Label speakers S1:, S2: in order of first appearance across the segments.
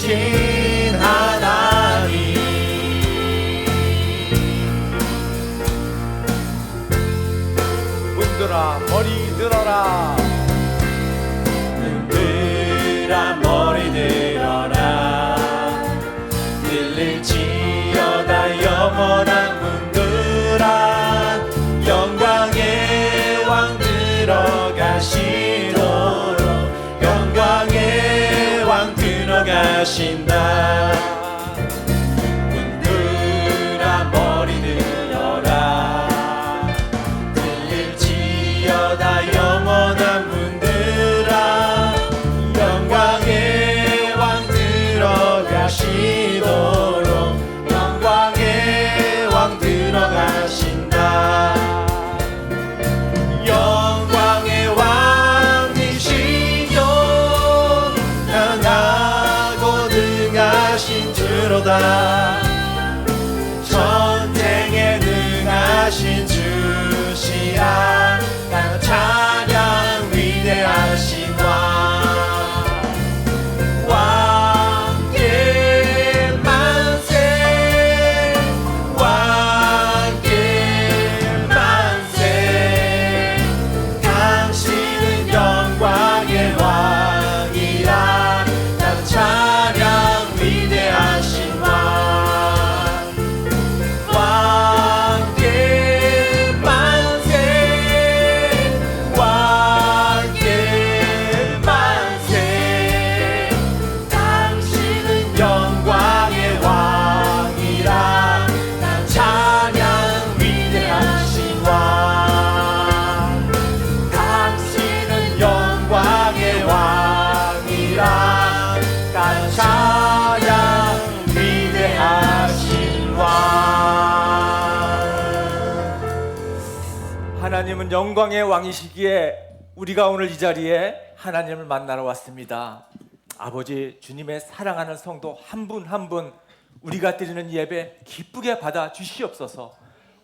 S1: 살아계신 하나님,
S2: 문들아 머리 들어라,
S1: 문들아 머리 들어라. 들릴지어다 영원한 문들아, 영광의 왕 들어가시도록, 영광의 왕 들어가신다. 문들아 머리 들어라. 들릴지어다 영원한 문들아, 영광의 왕 들어가시도록, 영광의 왕 들어가신다. 영광의 왕이시여 강하고 능하신 주로다. 전쟁에 능하신 주시라. 나 찬양 위대하신 왕께 만세, 왕께 만세. 당신은 영광의 왕이라. 나 찬양 위대하신 왕께 만세, 왕께 만세. 당신은 영광의 왕이라. 난 찬양 위대하신 왕. 당신은 영광의 왕이라. 난 찬양 위대하신 왕.
S2: 하나님은 영광의 왕이시기에 우리가 오늘 이 자리에 하나님을 만나러 왔습니다. 아버지, 주님의 사랑하는 성도 한 분 한 분 우리가 드리는 예배 기쁘게 받아 주시옵소서.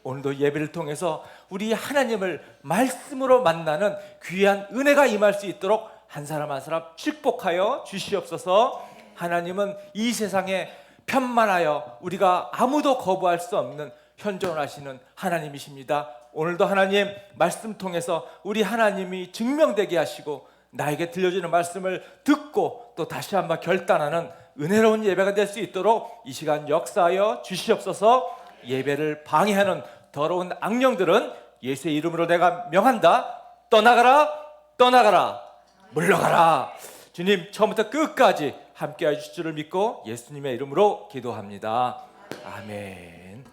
S2: 오늘도 예배를 통해서 우리 하나님을 말씀으로 만나는 귀한 은혜가 임할 수 있도록 한 사람 한 사람 축복하여 주시옵소서. 하나님은 이 세상에 편만하여 우리가 아무도 거부할 수 없는 현존하시는 하나님이십니다. 오늘도 하나님 말씀 통해서 우리 하나님이 증명되게 하시고 나에게 들려주는 말씀을 듣고 또 다시 한번 결단하는 은혜로운 예배가 될 수 있도록 이 시간 역사하여 주시옵소서. 예배를 방해하는 더러운 악령들은 예수의 이름으로 내가 명한다. 떠나가라, 떠나가라, 물러가라. 주님 처음부터 끝까지 함께해 주실 줄을 믿고 예수님의 이름으로 기도합니다. 아멘.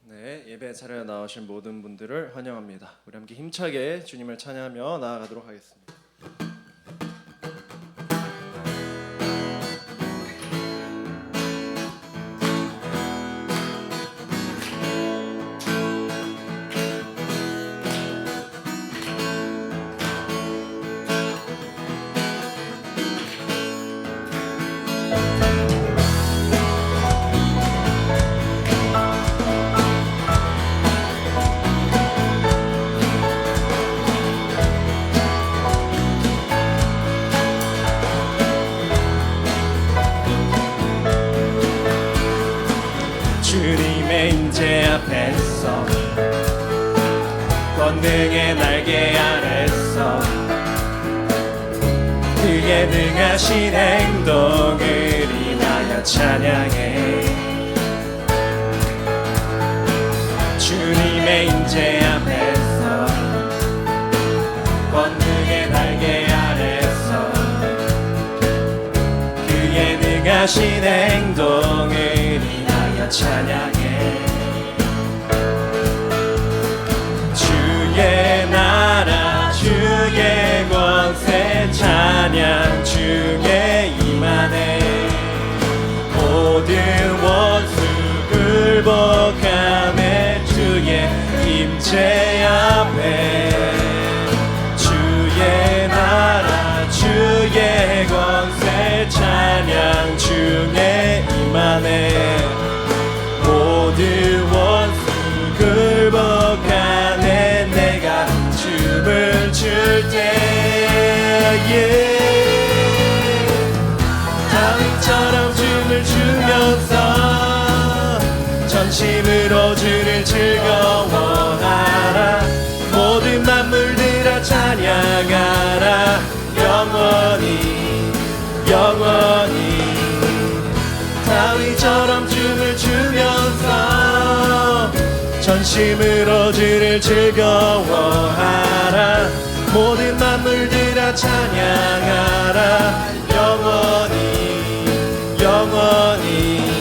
S3: 네, 예배 자리에 나오신 모든 분들을 환영합니다. 우리 함께 힘차게 주님을 찬양하며 나아가도록 하겠습니다.
S1: 주님의 임재 앞에서 권능의 날개 아래서 그의 능하신 행동을 인하여 찬양해. 주님의 임재 앞에서 권능의 날개 아래서 그의 능하신 행동을 인하여 찬양해. 주의 나라 주의 권세 찬양 주의 임하네. 모든 원수 굴복하네. 주의 임재 앞에 주의 나라 주의 권세 찬양 주의 임하네. 모든 원수 굴복하네. 내가 춤을 출 때에
S3: 영원히 영원히 다윗처럼 춤을 추면서 전심으로 주를 즐거워하라. 모든 만물들아 찬양하라. 영원히 영원히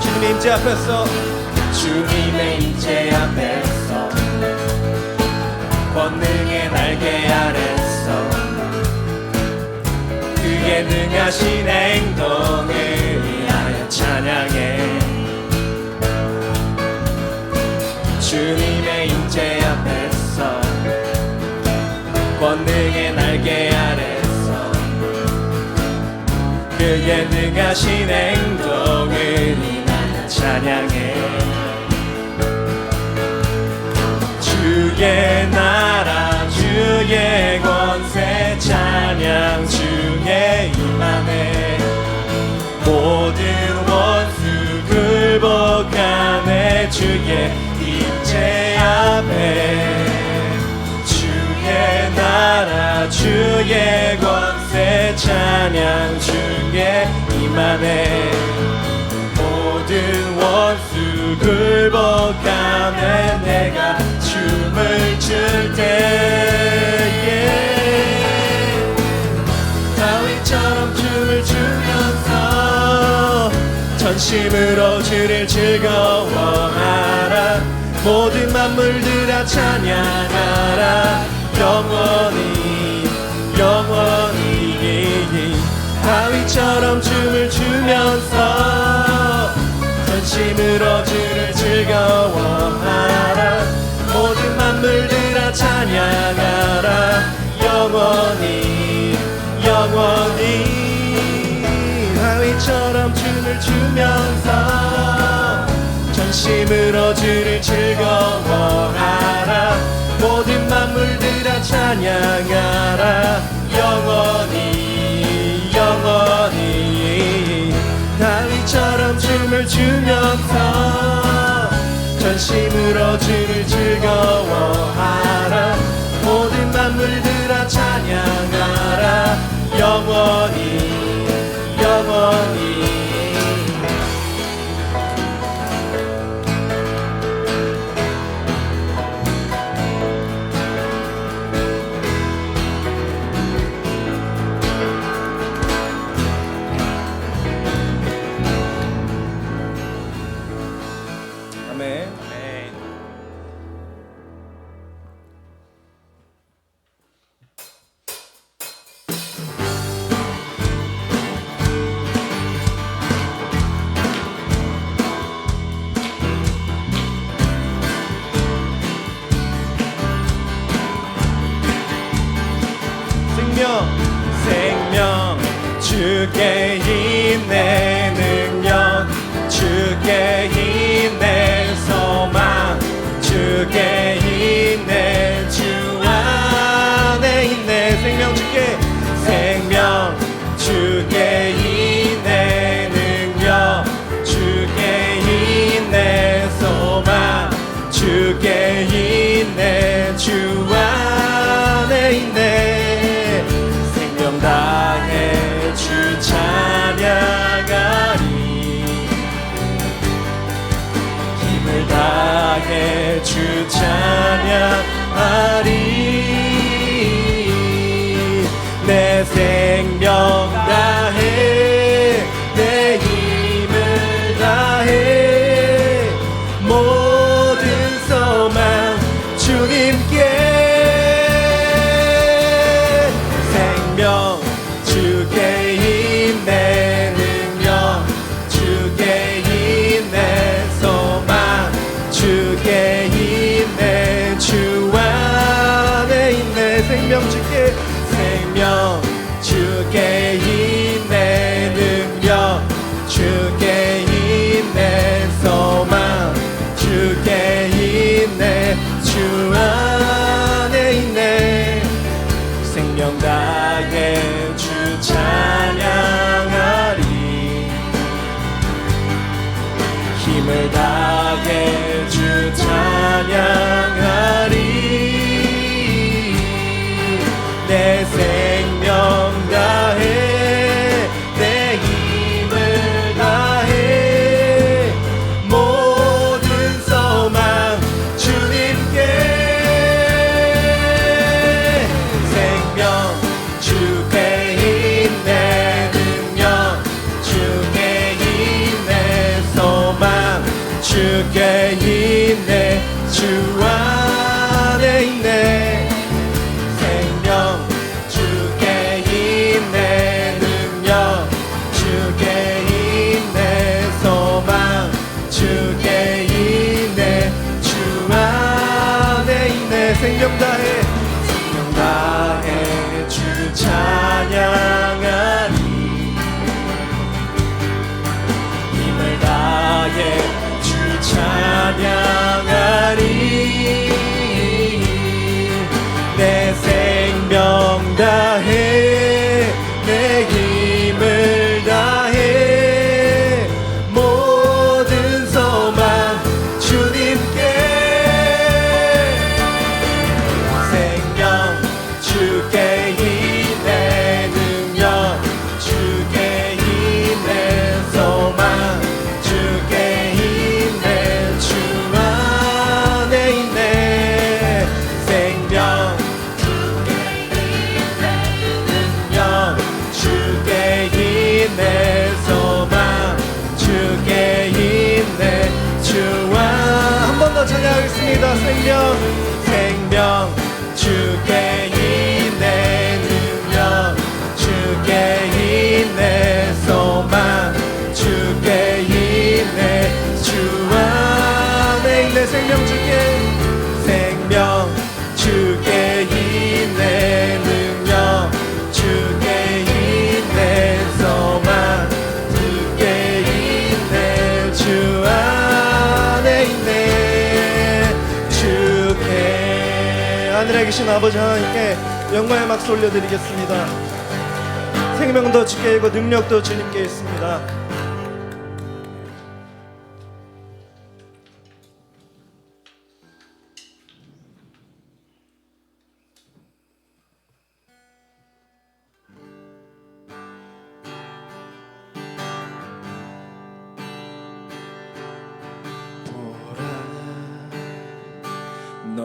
S3: 주님의 임재 앞에서 주님의 임재 앞에서 권능의 날개 아래서 그의 능하신 행동을 위하여 찬양해. 주님의 임재 앞에서 권능의 날개 아래서 그의 능하신 행동을 위하여 찬양해. 주의 나라 주의 권세 찬양 중에 임하네. 모든 원수 굴복하네. 주의 임재 앞에 주의 나라 주의 권세 찬양 중에 임하네. 모든 원수 굴복하네. 내가 춤을 출 때에 다윗처럼 춤을 추면서 전심으로 주를 즐거워하라. 모든 만물들아 찬양하라. 영원히 영원히 다윗처럼 춤을 추면서 전심으로 주를 즐거워하라. 모든 만물들아 찬양하라. 영원히 영원히 다윗처럼 춤을 추면서 전심으로 주를 즐거워하라. 모든 만물들아 찬양하라. 영원히 영원히 다윗처럼 춤을 추면서 전심으로 주를 즐거워하라. 모든 만물들아 찬양하라. 영원히 영원히 아멘. 생명 주께 있네. 능력 주께 있네. 소망 주께 있네. 주 안에 있네. 생명 주께 있네. 능력 주께 있네. 소망 주께 있네. 주 안에 있네. 생명 다해 주 찬양하리. 힘을 다해 주 찬양하리. 내 생명 다해 내 힘을 다해 모든 소망 주님께. 생명 주께 있네. 능력 주께 있네. 소망 주께 있네. 주 안에 있네. 생명 주께
S1: 찬양하리 힘을 다해 주 찬양하리 내 생명 다해 내 힘을 다해 모든 소망 주님께 생명 주께 힘내 능력 주께 힘내 소망 주께 힘내 주 안에 있네 생명 주께 힘내 능력 주께 힘내 소망 주께 힘내 주 안에 있네 생명 다해 주 찬양하리 힘을 다해 주 찬양하리 내 생명 다해 내 힘을 다해 모든 소망 주님께 생명 주께 힘내 능력 주께 힘내 소망 주께 힘내 주 안에 있네 생명 능력 주께 힘내 소망 주께 힘내 주 안 한 번 더 찬양하겠습니다 생명 주께 힘내 능력 주께 힘내 소망 주께 힘내 주 안에 있네 생명 주께 힘내 능력 주께 힘내 소망 주께 힘내 주 안에 있네 주께 하늘에 계신 아버지 하나님께 영광의 박수 올려드리겠습니다. 생명도 주께 있고 능력도 주님께 있습니다.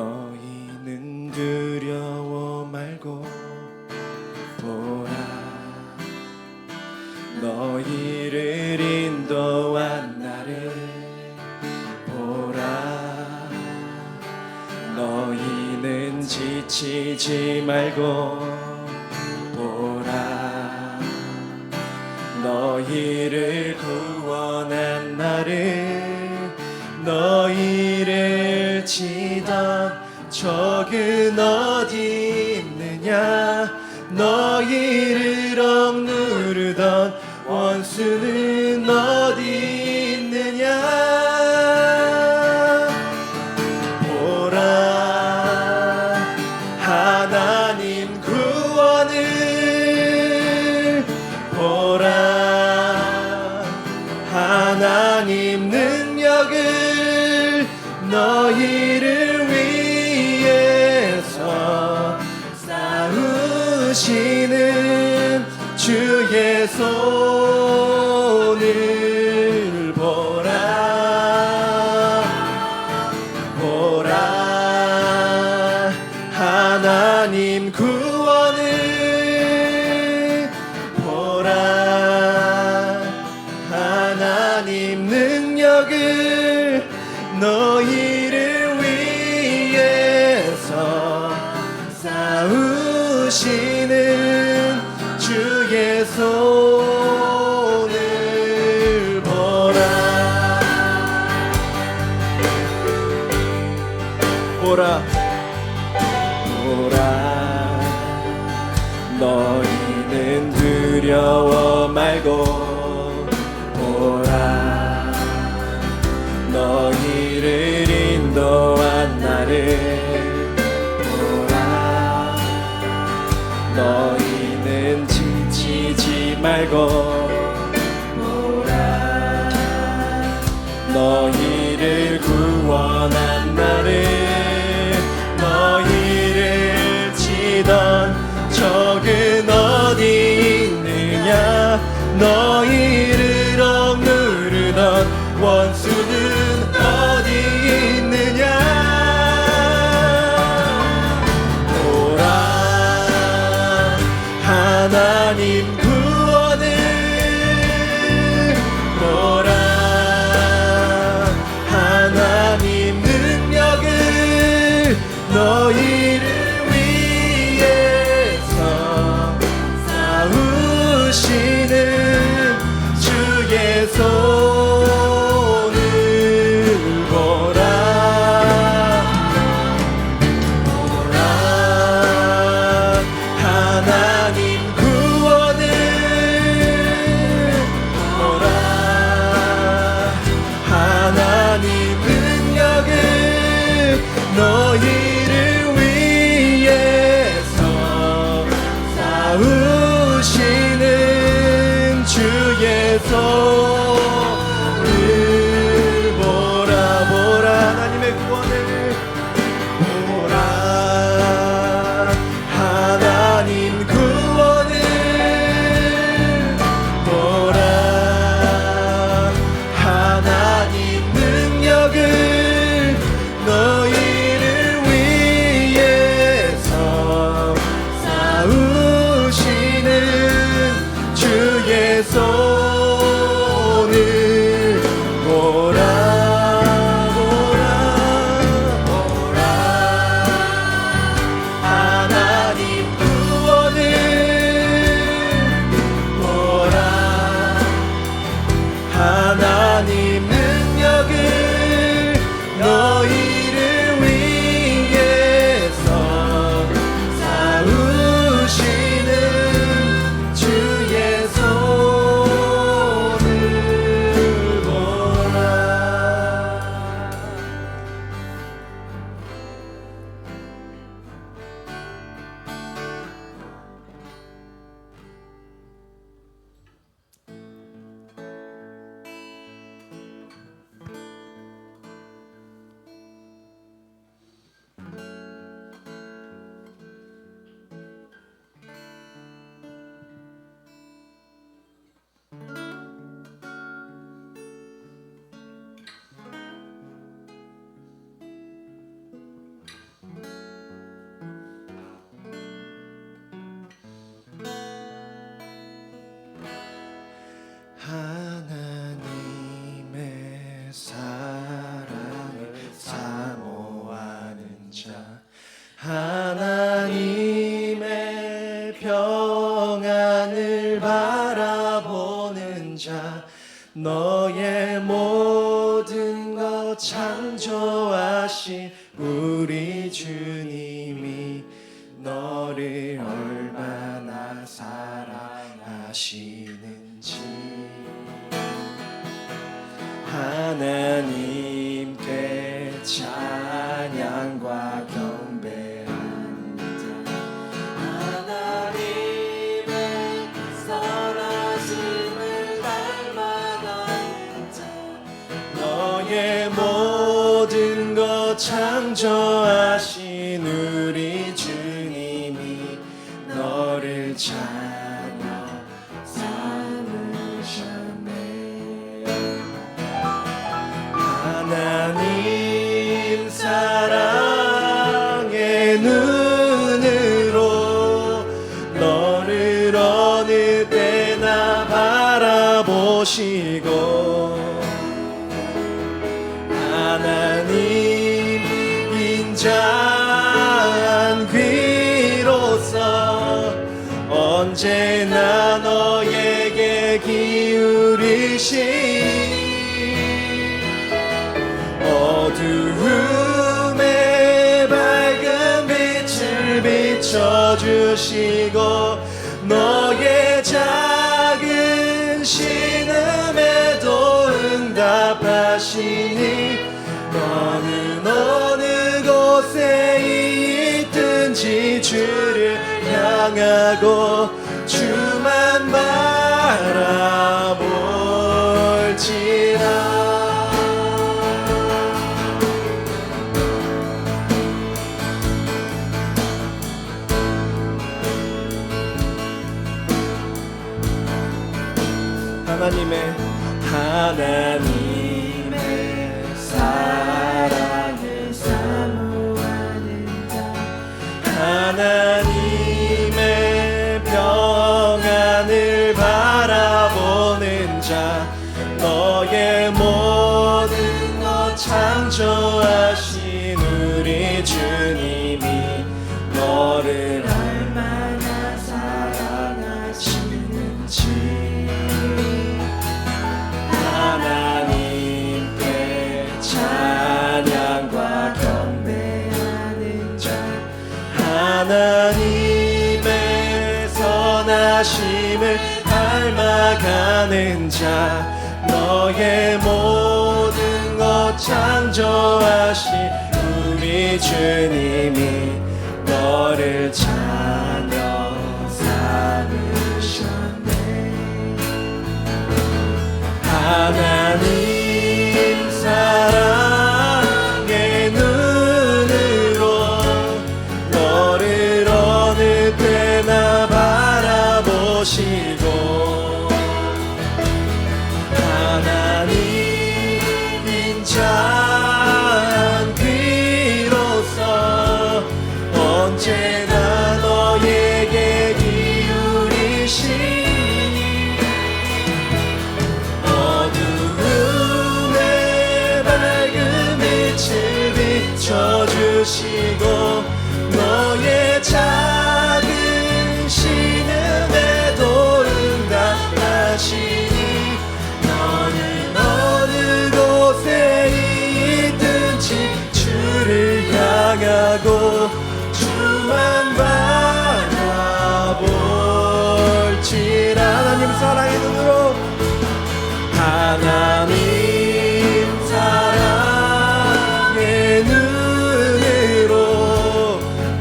S1: 너희는 두려워 말고 보라 너희를 인도한 나를 보라 너희는 지치지 말고 보라 너희를 구원한 나를 너희를 치던 적은 어디 있느냐 너희를 억누르던 원수는 어디 있느냐 보라 하나님 구원을 보라 하나님 능력을 너희를 위해서 싸우시는 주의 손을 보라 보라 하나님 구원을 보라 하나님 능력을 너희를 위해서 싸우시는 주의 손
S3: 말고 보라 너희를 구원한 나를 너희를 치던 적은 어디 있느냐 너희를 억누르던 원수는 어디 있느냐 보라 하나님 구원을 보라 하나님 능력을 너희를 위해서 싸우시는 주의 손을 보라 보라 하나님 구원을 보라 하나님 능력을 너희를 위해서 싸우시는 주의 손을 보라 보라 하나님의 구원을 보라 하나님 구원을 보라 하나님 능력을 너희를 위해서 싸우시는 주의 손을 보라 보라 보라 하나님 구원을 보라 하나님 능력을 너희를 위해서 싸우시는 주의 손을 보라 하나님의 사랑을 사모하는 자 하나님의 평안을 바라보는 자 너의 모든 것 창조하신 우리 주님이 너를 얼마나 사랑하시는지 하나님께 찬양과 경배합니다 하나님의 선하심을 닮아가는 자 너의 모든 것 창조하신 우리 주님이 너를 찬양 삼으셨네 하나님 사랑의 눈으로 너를 어느 때나 바라보시고 하나님 인자한 귀로서 언제나 너에게 기울이시 어두움에 밝은 빛을 비춰주시고 너의 작은 신음에도 응답하시니 너는 어느 곳에 있든지 주를 향하고 주만 하나님의 사랑을 사모하는 자, 하나님의 평안을 바라보는 자, 너의 모든 것 창조하신 우리 주님이 너를 얼마나 사랑하시는지 하나님께 찬양과 경배하는 자, 하나님의 선하심을 닮아가는 자, 너의 모든 것 창조하신 우리 주님이 너를 자녀 삼으셨네. 하나님 사랑의 눈으로 너를 어느 때나 바라보시고 하나님 인자한 귀로서 언제나 너에게 기울이시니 어두움에 밝은 빛을 비춰주시고 너의 작은 신음에도 응답하시니 너는 어느 곳에 있든지 주를 향하고 주만 바라볼지라. 하나님 사랑의 눈으로 하나님 사랑의 눈으로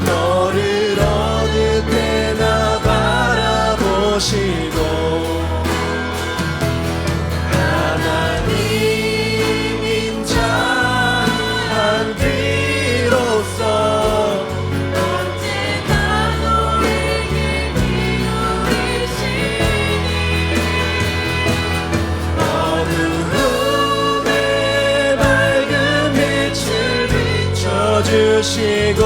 S3: 너를 어느 때나 바라보시고 하나님 인자한 귀로서 언제나 너에게 기울이시니 어두움에 밝은 빛을 비춰주시고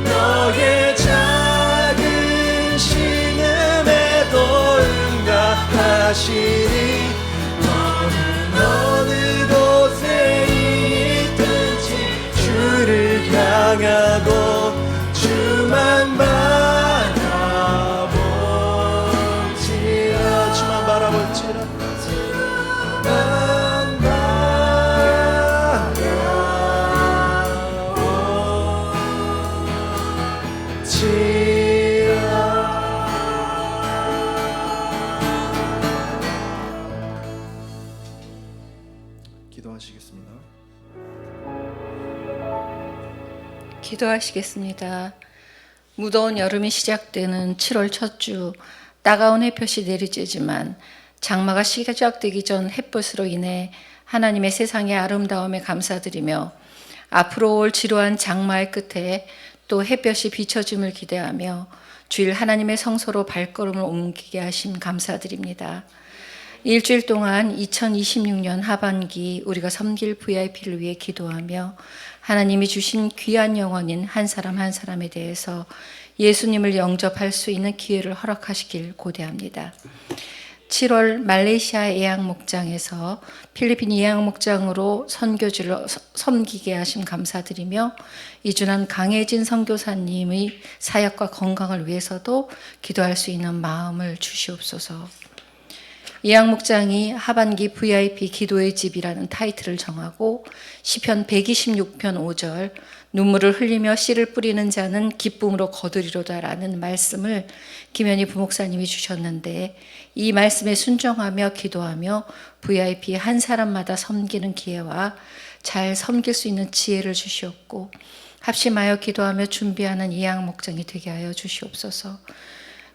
S3: 너의 작은 신음에도 응답하시니 너는 어느 곳에 있든지 주를 향하고 주만 바라볼지라. 주만 바라볼지라. 주만 기도하시겠습니다.
S4: 기도하시겠습니다. 무더운 여름이 시작되는 7월 첫 주, 따가운 햇볕이 내리쬐지만 장마가 시작되기 전 햇볕으로 인해 하나님의 세상의 아름다움에 감사드리며 앞으로 올 지루한 장마의 끝에 또 햇볕이 비춰짐을 기대하며 주일 하나님의 성소로 발걸음을 옮기게 하심 감사드립니다. 일주일 동안 2026년 하반기 우리가 섬길 VIP를 위해 기도하며 하나님이 주신 귀한 영혼인 한 사람 한 사람에 대해서 예수님을 영접할 수 있는 기회를 허락하시길 고대합니다. 7월 말레이시아 예양목장에서 필리핀 예양목장으로 선교지를 섬기게 하심 감사드리며 이주난 강혜진 선교사님의 사역과 건강을 위해서도 기도할 수 있는 마음을 주시옵소서. 예양목장이 하반기 VIP 기도의 집이라는 타이틀을 정하고 시편 126편 5절 눈물을 흘리며 씨를 뿌리는 자는 기쁨으로 거두리로다라는 말씀을 김현희 부목사님이 주셨는데 이 말씀에 순종하며 기도하며 VIP 한 사람마다 섬기는 기회와 잘 섬길 수 있는 지혜를 주시옵고 합심하여 기도하며 준비하는 예양목장이 되게 하여 주시옵소서.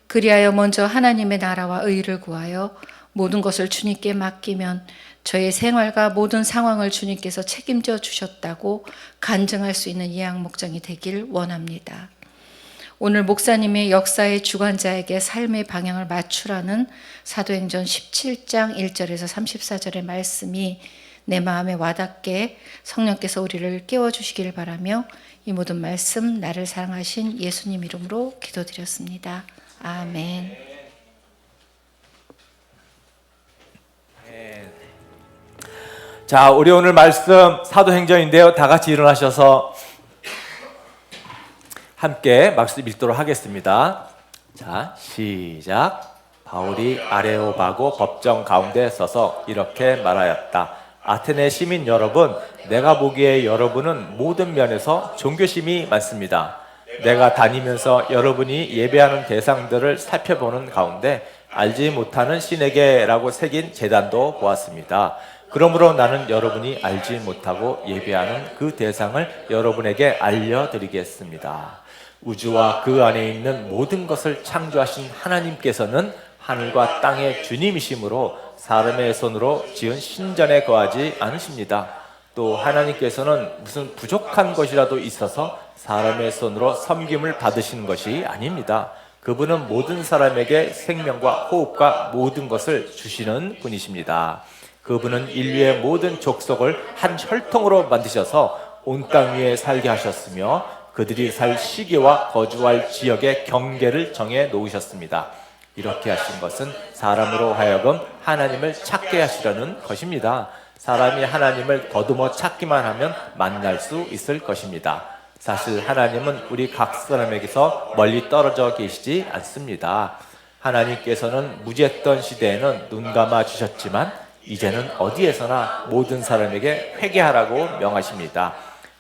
S4: 그리하여 먼저 하나님의 나라와 의를 구하여 모든 것을 주님께 맡기면 저의 생활과 모든 상황을 주님께서 책임져 주셨다고 간증할 수 있는 예양목장이 되길 원합니다. 오늘 목사님의 역사의 주관자에게 삶의 방향을 맞추라는 사도행전 17장 1절에서 34절의 말씀이 내 마음에 와닿게 성령께서 우리를 깨워주시기를 바라며 이 모든 말씀 나를 사랑하신 예수님 이름으로 기도드렸습니다. 아멘.
S2: 자, 우리 오늘 말씀 사도행전인데요. 다 같이 일어나셔서 함께 말씀 읽도록 하겠습니다. 자, 시작. 바울이 아레오바고 법정 가운데 서서 이렇게 말하였다. 아테네 시민 여러분, 내가 보기에 여러분은 모든 면에서 종교심이 많습니다. 내가 다니면서 여러분이 예배하는 대상들을 살펴보는 가운데 알지 못하는 신에게라고 새긴 제단도 보았습니다. 그러므로 나는 여러분이 알지 못하고 예배하는 그 대상을 여러분에게 알려드리겠습니다. 우주와 그 안에 있는 모든 것을 창조하신 하나님께서는 하늘과 땅의 주님이시므로 사람의 손으로 지은 신전에 거하지 않으십니다. 또 하나님께서는 무슨 부족한 것이라도 있어서 사람의 손으로 섬김을 받으시는 것이 아닙니다. 그분은 모든 사람에게 생명과 호흡과 모든 것을 주시는 분이십니다. 그분은 인류의 모든 족속을 한 혈통으로 만드셔서 온 땅 위에 살게 하셨으며 그들이 살 시기와 거주할 지역의 경계를 정해 놓으셨습니다. 이렇게 하신 것은 사람으로 하여금 하나님을 찾게 하시려는 것입니다. 사람이 하나님을 더듬어 찾기만 하면 만날 수 있을 것입니다. 사실 하나님은 우리 각 사람에게서 멀리 떨어져 계시지 않습니다. 하나님께서는 무지했던 시대에는 눈 감아 주셨지만 이제는 어디에서나 모든 사람에게 회개하라고 명하십니다.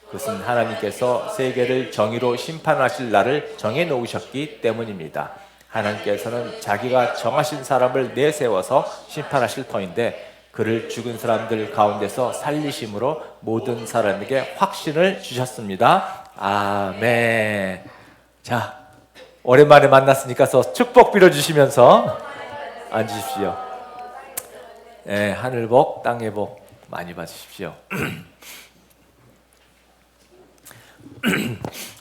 S2: 그것은 하나님께서 세계를 정의로 심판하실 날을 정해 놓으셨기 때문입니다. 하나님께서는 자기가 정하신 사람을 내세워서 심판하실 터인데 그를 죽은 사람들 가운데서 살리심으로 모든 사람에게 확신을 주셨습니다. 아멘. 자, 오랜만에 만났으니까 축복 빌어주시면서 앉으십시오. 네, 하늘 복, 땅의 복 많이 받으십시오.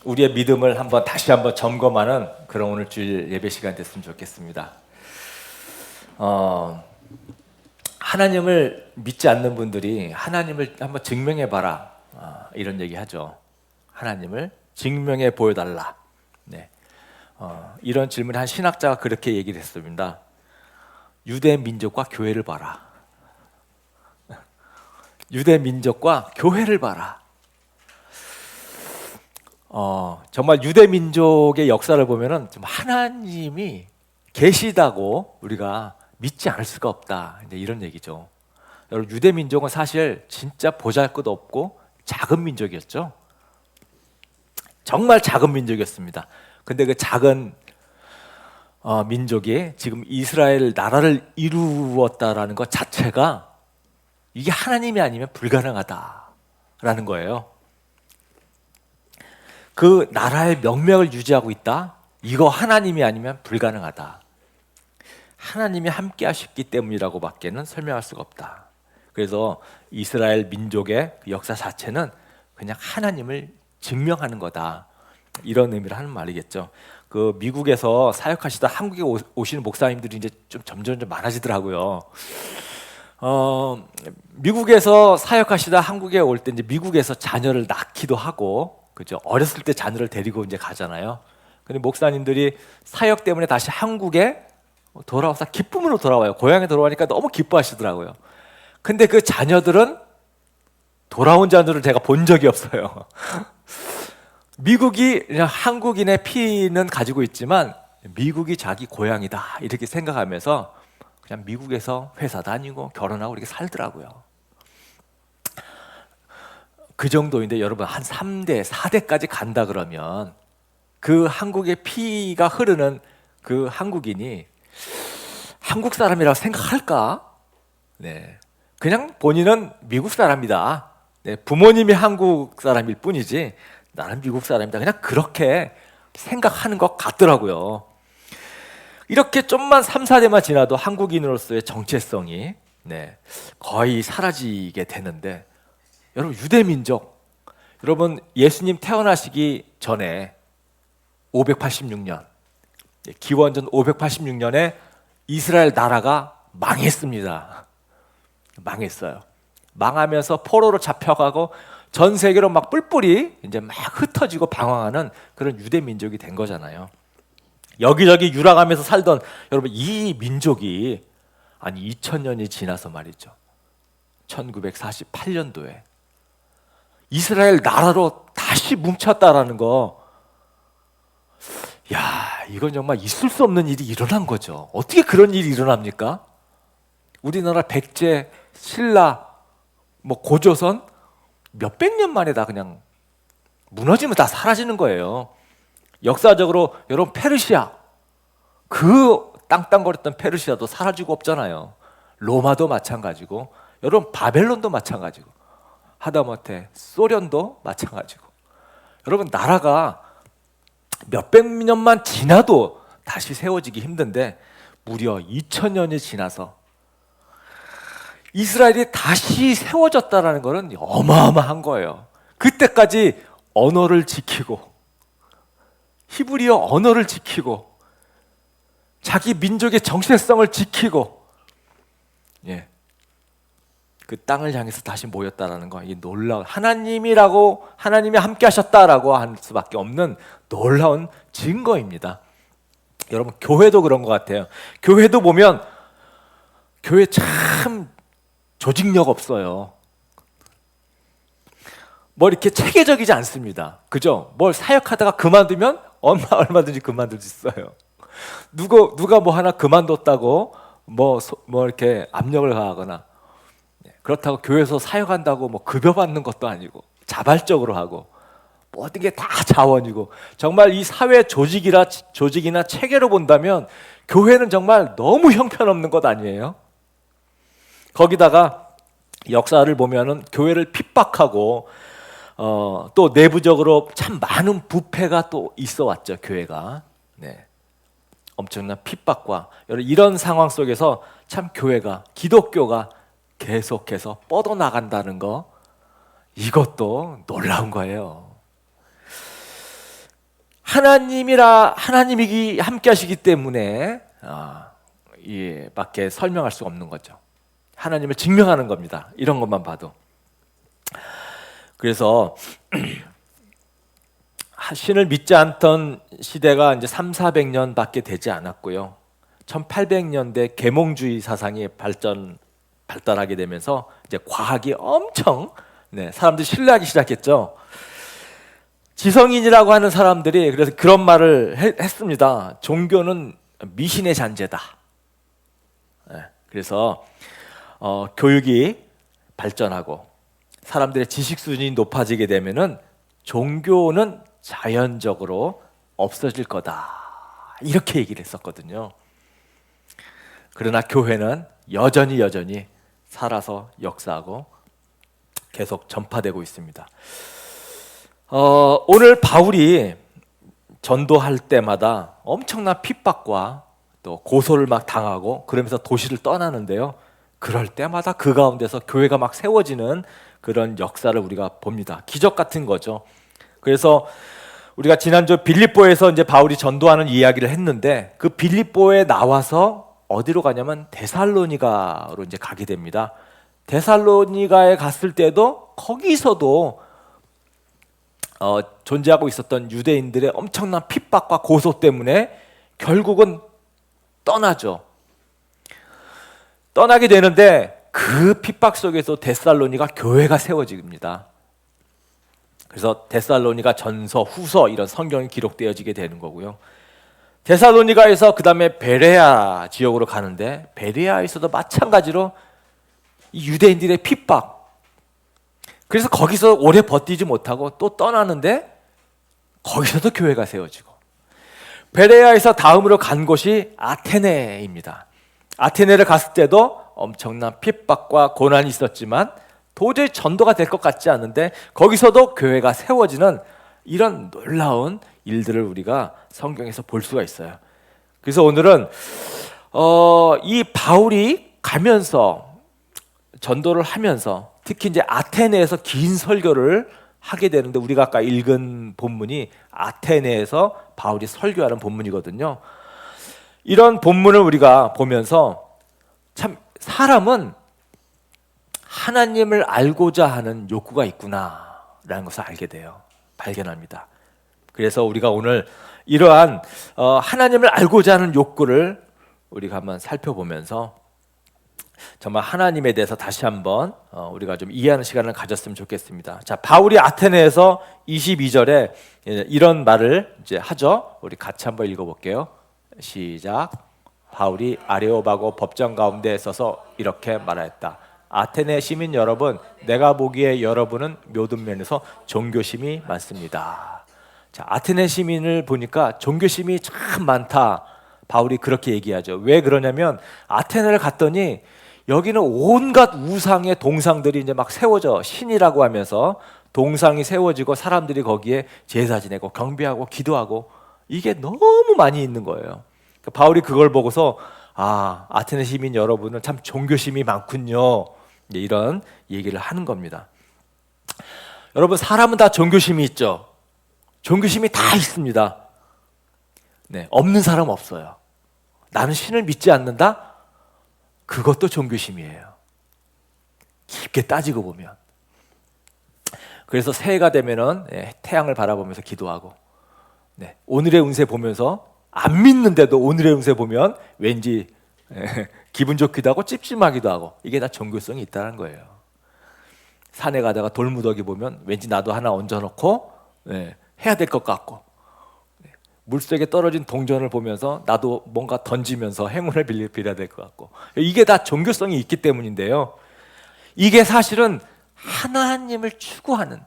S2: 우리의 믿음을 다시 한번 점검하는 그런 오늘 주일 예배 시간 됐으면 좋겠습니다. 하나님을 믿지 않는 분들이 하나님을 한번 증명해봐라, 이런 얘기 하죠. 하나님을 증명해 보여달라. 네. 이런 질문을 한 신학자가 그렇게 얘기를 했습니다. 유대 민족과 교회를 봐라. 유대 민족과 교회를 봐라. 정말 유대 민족의 역사를 보면은 좀 하나님이 계시다고 우리가 믿지 않을 수가 없다. 이제 이런 얘기죠. 여러분, 유대 민족은 사실 진짜 보잘것없고 작은 민족이었죠. 정말 작은 민족이었습니다. 근데 그 작은 민족이 지금 이스라엘 나라를 이루었다라는 것 자체가 이게 하나님이 아니면 불가능하다라는 거예요. 그 나라의 명맥을 유지하고 있다? 이거 하나님이 아니면 불가능하다. 하나님이 함께 하셨기 때문이라고 밖에는 설명할 수가 없다. 그래서 이스라엘 민족의 그 역사 자체는 그냥 하나님을 증명하는 거다. 이런 의미를 하는 말이겠죠. 그 미국에서 사역하시다 한국에 오시는 목사님들이 이제 좀 점점 많아지더라고요. 미국에서 사역하시다 한국에 올 때 이제 미국에서 자녀를 낳기도 하고, 그죠? 어렸을 때 자녀를 데리고 이제 가잖아요. 근데 목사님들이 사역 때문에 다시 한국에 돌아와서 기쁨으로 돌아와요. 고향에 돌아오니까 너무 기뻐하시더라고요. 근데 그 자녀들은 돌아온 자녀를 제가 본 적이 없어요. 미국이 그냥 한국인의 피는 가지고 있지만 미국이 자기 고향이다 이렇게 생각하면서 그냥 미국에서 회사 다니고 결혼하고 이렇게 살더라고요. 그 정도인데 여러분, 한 3대, 4대까지 간다 그러면 그 한국의 피가 흐르는 그 한국인이 한국 사람이라고 생각할까? 네, 그냥 본인은 미국 사람이다. 네, 부모님이 한국 사람일 뿐이지 나는 미국 사람이다. 그냥 그렇게 생각하는 것 같더라고요. 이렇게 좀만 3, 4대만 지나도 한국인으로서의 정체성이 거의 사라지게 되는데, 여러분, 유대민족, 여러분 예수님 태어나시기 전에 586년, 기원전 586년에 이스라엘 나라가 망했습니다. 망했어요. 망하면서 포로로 잡혀가고 전 세계로 막 뿔뿔이 이제 막 흩어지고 방황하는 그런 유대 민족이 된 거잖아요. 여기저기 유랑하면서 살던 여러분, 이 민족이 아니 2000년이 지나서 말이죠. 1948년도에 이스라엘 나라로 다시 뭉쳤다라는 거, 야, 이건 정말 있을 수 없는 일이 일어난 거죠. 어떻게 그런 일이 일어납니까? 우리나라 백제, 신라, 뭐 고조선 몇백 년 만에 다 그냥 무너지면 다 사라지는 거예요. 역사적으로 여러분, 페르시아, 그 땅땅거렸던 페르시아도 사라지고 없잖아요. 로마도 마찬가지고, 여러분 바벨론도 마찬가지고, 하다못해 소련도 마찬가지고. 여러분, 나라가 몇백 년만 지나도 다시 세워지기 힘든데 무려 2000년이 지나서 이스라엘이 다시 세워졌다라는 것은 어마어마한 거예요. 그때까지 언어를 지키고, 히브리어 언어를 지키고, 자기 민족의 정체성을 지키고, 예, 그 땅을 향해서 다시 모였다라는 거, 이 놀라운, 하나님이 함께 하셨다라고 할 수밖에 없는 놀라운 증거입니다. 여러분, 교회도 그런 것 같아요. 교회도 보면 교회 참 조직력 없어요. 뭐 이렇게 체계적이지 않습니다. 그죠? 뭘 사역하다가 그만두면 얼마든지 그만둘 수 있어요. 누가 뭐 하나 그만뒀다고 뭐 이렇게 압력을 가하거나, 그렇다고 교회에서 사역한다고 뭐 급여 받는 것도 아니고 자발적으로 하고, 모든 게 다 자원이고, 정말 이 사회 조직이나 체계로 본다면 교회는 정말 너무 형편없는 것 아니에요? 거기다가 역사를 보면은 교회를 핍박하고 또 내부적으로 참 많은 부패가 또 있어 왔죠, 교회가. 네. 엄청난 핍박과 이런 상황 속에서 참 교회가, 기독교가 계속해서 뻗어나간다는 거, 이것도 놀라운 거예요. 하나님이 함께 하시기 때문에 밖에 설명할 수가 없는 거죠. 하나님을 증명하는 겁니다. 이런 것만 봐도. 그래서 신을 믿지 않던 시대가 이제 300~400년밖에 되지 않았고요. 1800년대 계몽주의 사상이 발달하게 되면서 이제 과학이 엄청 사람들이 신뢰하기 시작했죠. 지성인이라고 하는 사람들이 그래서 그런 말을 했습니다. 종교는 미신의 잔재다. 그래서 교육이 발전하고 사람들의 지식 수준이 높아지게 되면은 종교는 자연적으로 없어질 거다, 이렇게 얘기를 했었거든요. 그러나 교회는 여전히 살아서 역사하고 계속 전파되고 있습니다. 오늘 바울이 전도할 때마다 엄청난 핍박과 또 고소를 막 당하고 그러면서 도시를 떠나는데요. 그럴 때마다 그 가운데서 교회가 막 세워지는 그런 역사를 우리가 봅니다. 기적 같은 거죠. 그래서 우리가 지난주 빌립보에서 이제 바울이 전도하는 이야기를 했는데, 그 빌립보에 나와서 어디로 가냐면 데살로니가로 이제 가게 됩니다. 데살로니가에 갔을 때도 거기서도 존재하고 있었던 유대인들의 엄청난 핍박과 고소 때문에 결국은 떠나죠. 떠나게 되는데 그 핍박 속에서 데살로니가 교회가 세워집니다. 그래서 데살로니가 전서, 후서 이런 성경이 기록되어지게 되는 거고요. 데살로니가에서 그 다음에 베레아 지역으로 가는데, 베레아에서도 마찬가지로 이 유대인들의 핍박, 그래서 거기서 오래 버티지 못하고 또 떠나는데 거기서도 교회가 세워지고, 베레아에서 다음으로 간 곳이 아테네입니다. 아테네를 갔을 때도 엄청난 핍박과 고난이 있었지만 도저히 전도가 될 것 같지 않은데 거기서도 교회가 세워지는 이런 놀라운 일들을 우리가 성경에서 볼 수가 있어요. 그래서 오늘은 이 바울이 가면서 전도를 하면서 특히 이제 아테네에서 긴 설교를 하게 되는데 우리가 아까 읽은 본문이 아테네에서 바울이 설교하는 본문이거든요. 이런 본문을 우리가 보면서 참 사람은 하나님을 알고자 하는 욕구가 있구나라는 것을 알게 돼요. 발견합니다. 그래서 우리가 오늘 이러한 하나님을 알고자 하는 욕구를 우리가 한번 살펴보면서 정말 하나님에 대해서 다시 한번 우리가 좀 이해하는 시간을 가졌으면 좋겠습니다. 자, 바울이 아테네에서 22절에 이런 말을 이제 하죠. 우리 같이 한번 읽어볼게요. 시작. 바울이 아레오바고 법정 가운데 서서 이렇게 말하였다. 아테네 시민 여러분, 내가 보기에 여러분은 모든 면에서 종교심이 많습니다. 자, 아테네 시민을 보니까 종교심이 참 많다. 바울이 그렇게 얘기하죠. 왜 그러냐면 아테네를 갔더니 여기는 온갖 우상의 동상들이 이제 막 세워져, 신이라고 하면서 동상이 세워지고 사람들이 거기에 제사 지내고 경배하고 기도하고 이게 너무 많이 있는 거예요. 그러니까 바울이 그걸 보고서 아테네 시민 여러분은 참 종교심이 많군요. 이런 얘기를 하는 겁니다. 여러분, 사람은 다 종교심이 있죠. 종교심이 다 있습니다. 네, 없는 사람 없어요. 나는 신을 믿지 않는다? 그것도 종교심이에요. 깊게 따지고 보면. 그래서 새해가 되면은 태양을 바라보면서 기도하고, 오늘의 운세 보면서 안 믿는데도 오늘의 운세 보면 왠지 기분 좋기도 하고 찝찝하기도 하고, 이게 다 종교성이 있다는 거예요. 산에 가다가 돌무더기 보면 왠지 나도 하나 얹어놓고 해야 될 것 같고, 물속에 떨어진 동전을 보면서 나도 뭔가 던지면서 행운을 빌려야 될 것 같고, 이게 다 종교성이 있기 때문인데요. 이게 사실은 하나님을 추구하는,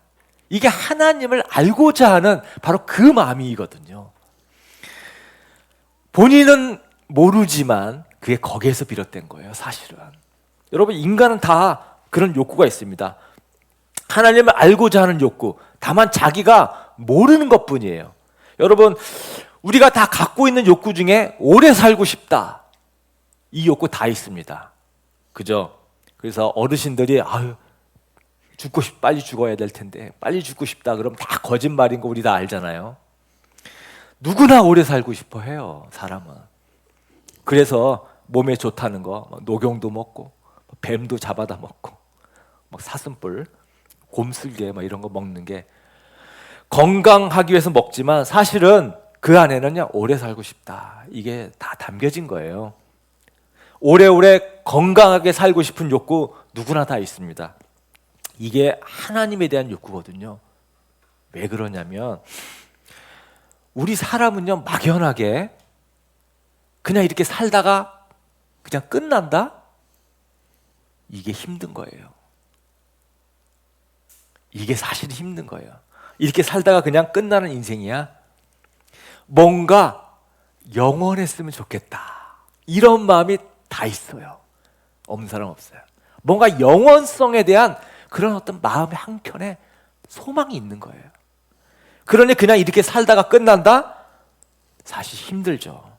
S2: 이게 하나님을 알고자 하는 바로 그 마음이거든요. 본인은 모르지만 그게 거기에서 비롯된 거예요, 사실은. 여러분, 인간은 다 그런 욕구가 있습니다. 하나님을 알고자 하는 욕구, 다만 자기가 모르는 것뿐이에요. 여러분, 우리가 다 갖고 있는 욕구 중에 오래 살고 싶다, 이 욕구 다 있습니다. 그죠? 그래서 어르신들이 빨리 죽어야 될 텐데 빨리 죽고 싶다 그럼 다 거짓말인 거 우리 다 알잖아요. 누구나 오래 살고 싶어 해요, 사람은. 그래서 몸에 좋다는 거 녹용도 먹고 뱀도 잡아다 먹고 사슴뿔, 곰슬개 이런 거 먹는 게 건강하기 위해서 먹지만 사실은 그 안에는요, 오래 살고 싶다, 이게 다 담겨진 거예요. 오래오래 건강하게 살고 싶은 욕구 누구나 다 있습니다. 이게 하나님에 대한 욕구거든요. 왜 그러냐면 우리 사람은요, 막연하게 그냥 이렇게 살다가 그냥 끝난다? 이게 힘든 거예요. 이게 사실 힘든 거예요. 이렇게 살다가 그냥 끝나는 인생이야? 뭔가 영원했으면 좋겠다, 이런 마음이 다 있어요. 없는 사람 없어요. 뭔가 영원성에 대한 그런 어떤 마음의 한켠에 소망이 있는 거예요. 그러니 그냥 이렇게 살다가 끝난다? 사실 힘들죠.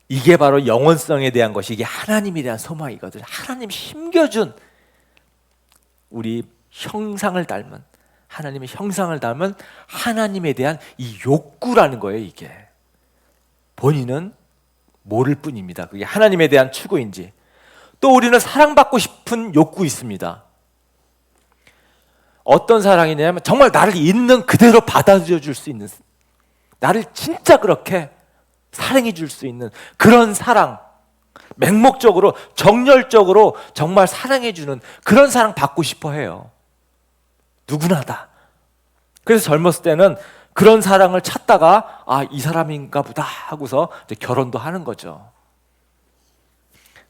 S2: 이게 바로 영원성에 대한 것이, 이게 하나님에 대한 소망이거든요. 하나님이 심겨준 우리 형상을 닮은, 하나님의 형상을 닮은 하나님에 대한 이 욕구라는 거예요. 이게 본인은 모를 뿐입니다. 그게 하나님에 대한 추구인지. 또 우리는 사랑받고 싶은 욕구 있습니다. 어떤 사랑이냐면 정말 나를 있는 그대로 받아들여 줄 수 있는, 나를 진짜 그렇게 사랑해 줄 수 있는 그런 사랑, 맹목적으로 정열적으로 정말 사랑해 주는 그런 사랑 받고 싶어 해요. 누구나 다. 그래서 젊었을 때는 그런 사랑을 찾다가 이 사람인가 보다 하고서 이제 결혼도 하는 거죠.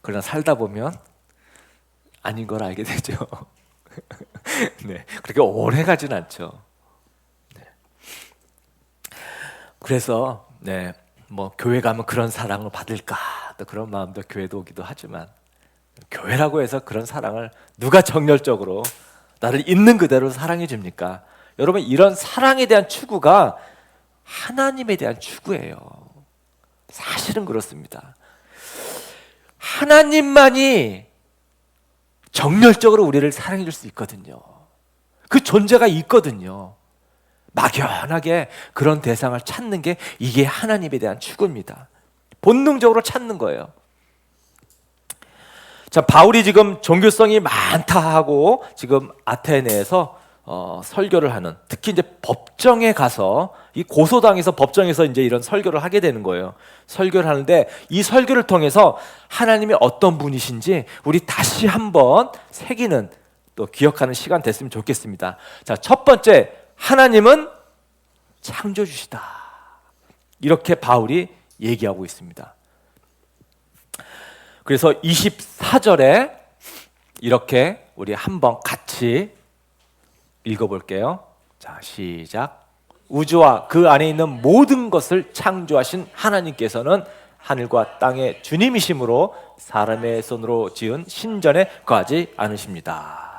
S2: 그러나 살다 보면 아닌 걸 알게 되죠. 네, 그렇게 오래 가진 않죠. 네. 그래서 교회 가면 그런 사랑을 받을까, 또 그런 마음도 교회도 오기도 하지만, 교회라고 해서 그런 사랑을 누가 정열적으로 나를 있는 그대로 사랑해 줍니까? 여러분, 이런 사랑에 대한 추구가 하나님에 대한 추구예요. 사실은 그렇습니다. 하나님만이 정열적으로 우리를 사랑해 줄 수 있거든요. 그 존재가 있거든요. 막연하게 그런 대상을 찾는 게 이게 하나님에 대한 추구입니다. 본능적으로 찾는 거예요. 자, 바울이 지금 종교성이 많다 하고 지금 아테네에서 설교를 하는, 특히 이제 법정에 가서 이 고소당해서 법정에서 이제 이런 설교를 하게 되는 거예요. 설교를 하는데 이 설교를 통해서 하나님이 어떤 분이신지 우리 다시 한번 새기는, 또 기억하는 시간 됐으면 좋겠습니다. 자, 첫 번째, 하나님은 창조주시다. 이렇게 바울이 얘기하고 있습니다. 그래서 24절에 이렇게 우리 한번 같이 읽어볼게요. 자, 시작. 우주와 그 안에 있는 모든 것을 창조하신 하나님께서는 하늘과 땅의 주님이심으로 사람의 손으로 지은 신전에 거하지 않으십니다.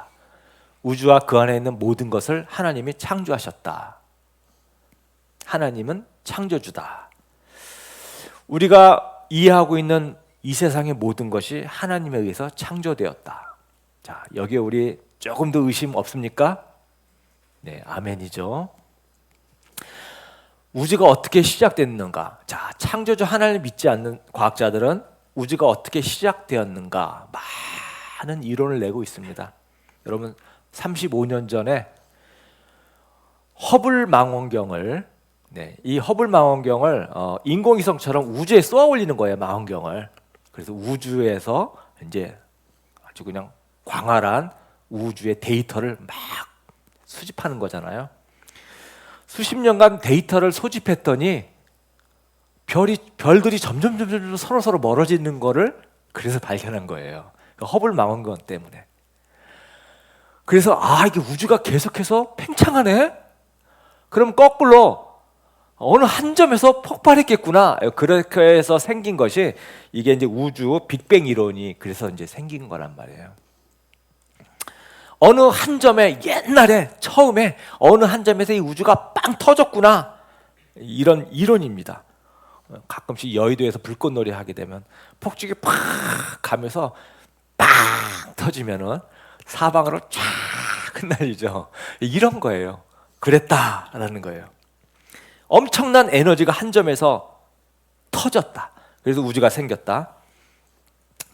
S2: 우주와 그 안에 있는 모든 것을 하나님이 창조하셨다. 하나님은 창조주다. 우리가 이해하고 있는 이 세상의 모든 것이 하나님에 의해서 창조되었다. 자, 여기에 우리 조금 더 의심 없습니까? 네, 아멘이죠. 우주가 어떻게 시작됐는가? 자, 창조주 하나님을 믿지 않는 과학자들은 우주가 어떻게 시작되었는가 많은 이론을 내고 있습니다. 여러분, 35년 전에 허블 망원경을, 이 허블 망원경을 인공위성처럼 우주에 쏘아 올리는 거예요, 망원경을. 그래서 우주에서 이제 아주 그냥 광활한 우주의 데이터를 막 수집하는 거잖아요. 수십 년간 데이터를 소집했더니 별들이 점점 서로 멀어지는 거를 그래서 발견한 거예요. 허블 망원경 때문에. 그래서 이게 우주가 계속해서 팽창하네? 그럼 거꾸로 어느 한 점에서 폭발했겠구나. 그렇게 해서 생긴 것이 이게 이제 우주 빅뱅 이론이 그래서 이제 생긴 거란 말이에요. 어느 한 점에 옛날에 처음에 어느 한 점에서 이 우주가 빵 터졌구나. 이런 이론입니다. 가끔씩 여의도에서 불꽃놀이 하게 되면 폭죽이 팍 가면서 빵 터지면은 사방으로 쫙 흩날리죠. 이런 거예요. 그랬다라는 거예요. 엄청난 에너지가 한 점에서 터졌다. 그래서 우주가 생겼다.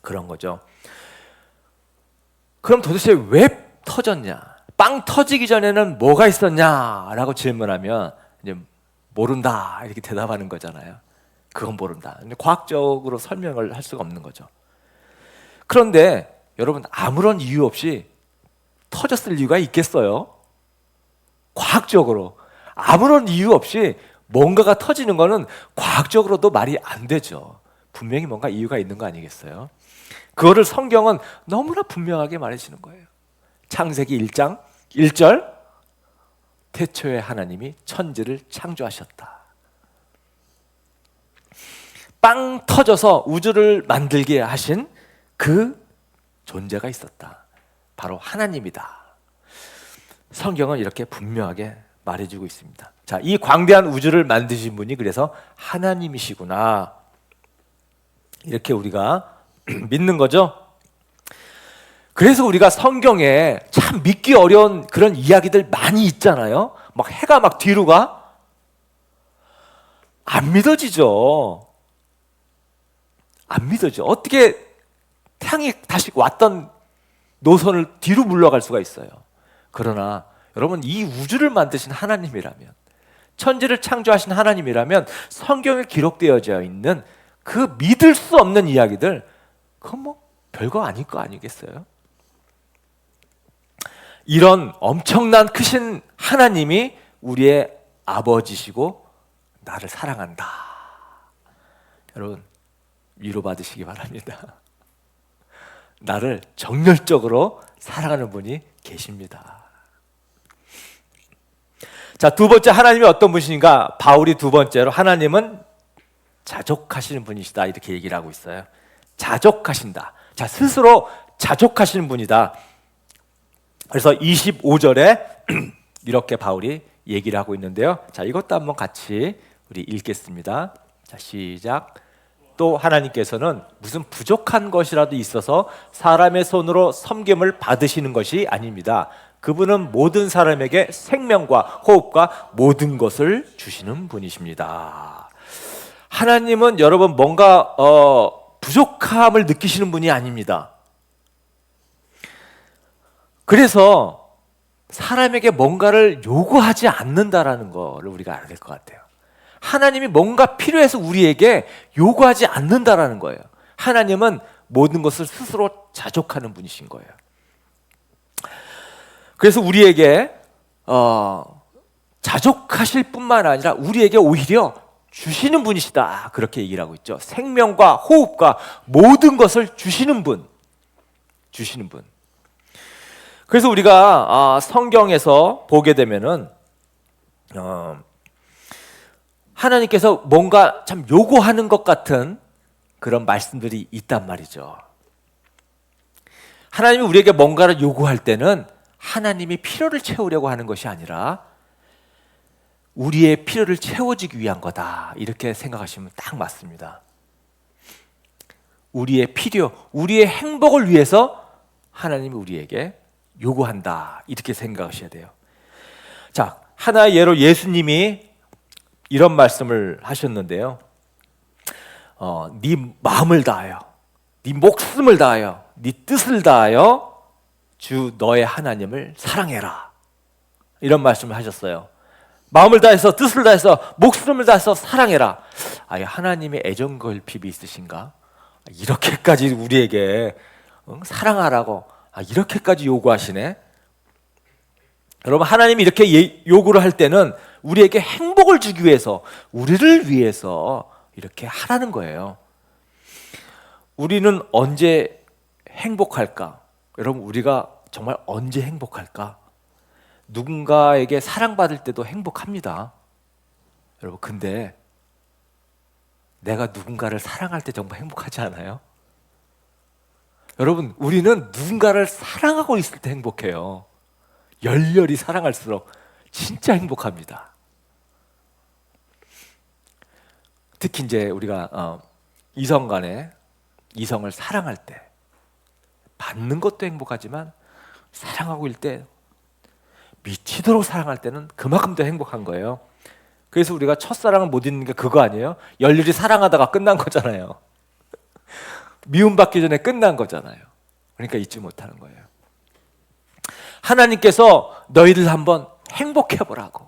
S2: 그런 거죠. 그럼 도대체 왜 터졌냐? 빵 터지기 전에는 뭐가 있었냐라고 질문하면 이제 모른다 이렇게 대답하는 거잖아요. 그건 모른다. 근데 과학적으로 설명을 할 수가 없는 거죠. 그런데 여러분, 아무런 이유 없이 터졌을 이유가 있겠어요? 과학적으로 아무런 이유 없이 뭔가가 터지는 거는 과학적으로도 말이 안 되죠. 분명히 뭔가 이유가 있는 거 아니겠어요? 그거를 성경은 너무나 분명하게 말해주는 거예요. 창세기 1장 1절, 태초에 하나님이 천지를 창조하셨다. 빵 터져서 우주를 만들게 하신 그 존재가 있었다. 바로 하나님이다. 성경은 이렇게 분명하게 말해주고 있습니다. 자, 이 광대한 우주를 만드신 분이 그래서 하나님이시구나. 이렇게 우리가 믿는 거죠. 그래서 우리가 성경에 참 믿기 어려운 그런 이야기들 많이 있잖아요. 막 해가 막 뒤로 가? 안 믿어지죠. 안 믿어져. 어떻게 태양이 다시 왔던 노선을 뒤로 물러갈 수가 있어요. 그러나 여러분, 이 우주를 만드신 하나님이라면, 천지를 창조하신 하나님이라면 성경에 기록되어져 있는 그 믿을 수 없는 이야기들, 그건 뭐 별거 아닐 거 아니겠어요? 이런 엄청난 크신 하나님이 우리의 아버지시고 나를 사랑한다. 여러분, 위로받으시기 바랍니다. 나를 정열적으로 사랑하는 분이 계십니다. 자, 두 번째, 하나님이 어떤 분이신가? 바울이 두 번째로 하나님은 자족하시는 분이시다 이렇게 얘기를 하고 있어요. 자족하신다. 자, 스스로 자족하시는 분이다. 그래서 25절에 이렇게 바울이 얘기를 하고 있는데요. 자, 이것도 한번 같이 우리 읽겠습니다. 자, 시작. 또 하나님께서는 무슨 부족한 것이라도 있어서 사람의 손으로 섬김을 받으시는 것이 아닙니다. 그분은 모든 사람에게 생명과 호흡과 모든 것을 주시는 분이십니다. 하나님은 여러분 뭔가 부족함을 느끼시는 분이 아닙니다. 그래서 사람에게 뭔가를 요구하지 않는다라는 것을 우리가 알아야 될 것 같아요. 하나님이 뭔가 필요해서 우리에게 요구하지 않는다라는 거예요. 하나님은 모든 것을 스스로 자족하는 분이신 거예요. 그래서 우리에게 자족하실 뿐만 아니라 우리에게 오히려 주시는 분이시다, 그렇게 얘기를 하고 있죠. 생명과 호흡과 모든 것을 주시는 분. 그래서 우리가 성경에서 보게 되면은 하나님께서 뭔가 참 요구하는 것 같은 그런 말씀들이 있단 말이죠. 하나님이 우리에게 뭔가를 요구할 때는 하나님이 필요를 채우려고 하는 것이 아니라 우리의 필요를 채워주기 위한 거다, 이렇게 생각하시면 딱 맞습니다. 우리의 필요, 우리의 행복을 위해서 하나님이 우리에게 요구한다, 이렇게 생각하셔야 돼요. 자, 하나의 예로 예수님이 이런 말씀을 하셨는데요. 네 마음을 다하여, 네 목숨을 다하여, 네 뜻을 다하여 주 너의 하나님을 사랑해라, 이런 말씀을 하셨어요. 마음을 다해서, 뜻을 다해서, 목숨을 다해서 사랑해라. 하나님의 애정 결핍이 있으신가? 이렇게까지 우리에게 사랑하라고 이렇게까지 요구하시네. 여러분, 하나님이 이렇게 요구를 할 때는 우리에게 행복을 주기 위해서, 우리를 위해서 이렇게 하라는 거예요. 우리는 언제 행복할까? 여러분, 우리가 정말 언제 행복할까? 누군가에게 사랑받을 때도 행복합니다. 여러분, 근데 내가 누군가를 사랑할 때 정말 행복하지 않아요? 여러분, 우리는 누군가를 사랑하고 있을 때 행복해요. 열렬히 사랑할수록 진짜 행복합니다. 특히 이제 우리가 이성 간에 이성을 사랑할 때, 받는 것도 행복하지만 사랑하고 있을 때, 미치도록 사랑할 때는 그만큼 더 행복한 거예요. 그래서 우리가 첫사랑을 못 잊는 게 그거 아니에요? 열렬히 사랑하다가 끝난 거잖아요. 미움받기 전에 끝난 거잖아요. 그러니까 잊지 못하는 거예요. 하나님께서 너희들 한번 행복해보라고,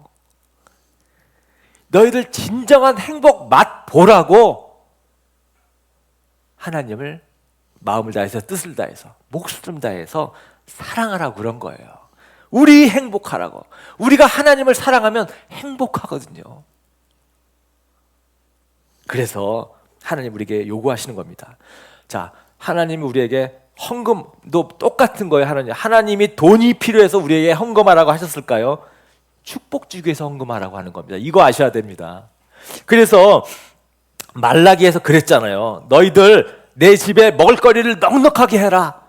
S2: 너희들 진정한 행복 맛보라고 하나님을 마음을 다해서, 뜻을 다해서, 목숨을 다해서 사랑하라고 그런 거예요. 우리 행복하라고. 우리가 하나님을 사랑하면 행복하거든요. 그래서 하나님 우리에게 요구하시는 겁니다. 자, 하나님이 우리에게 헌금도 똑같은 거예요. 하나님이 돈이 필요해서 우리에게 헌금하라고 하셨을까요? 축복 주기 위해서 헌금하라고 하는 겁니다. 이거 아셔야 됩니다. 그래서 말라기에서 그랬잖아요. 너희들 내 집에 먹을거리를 넉넉하게 해라.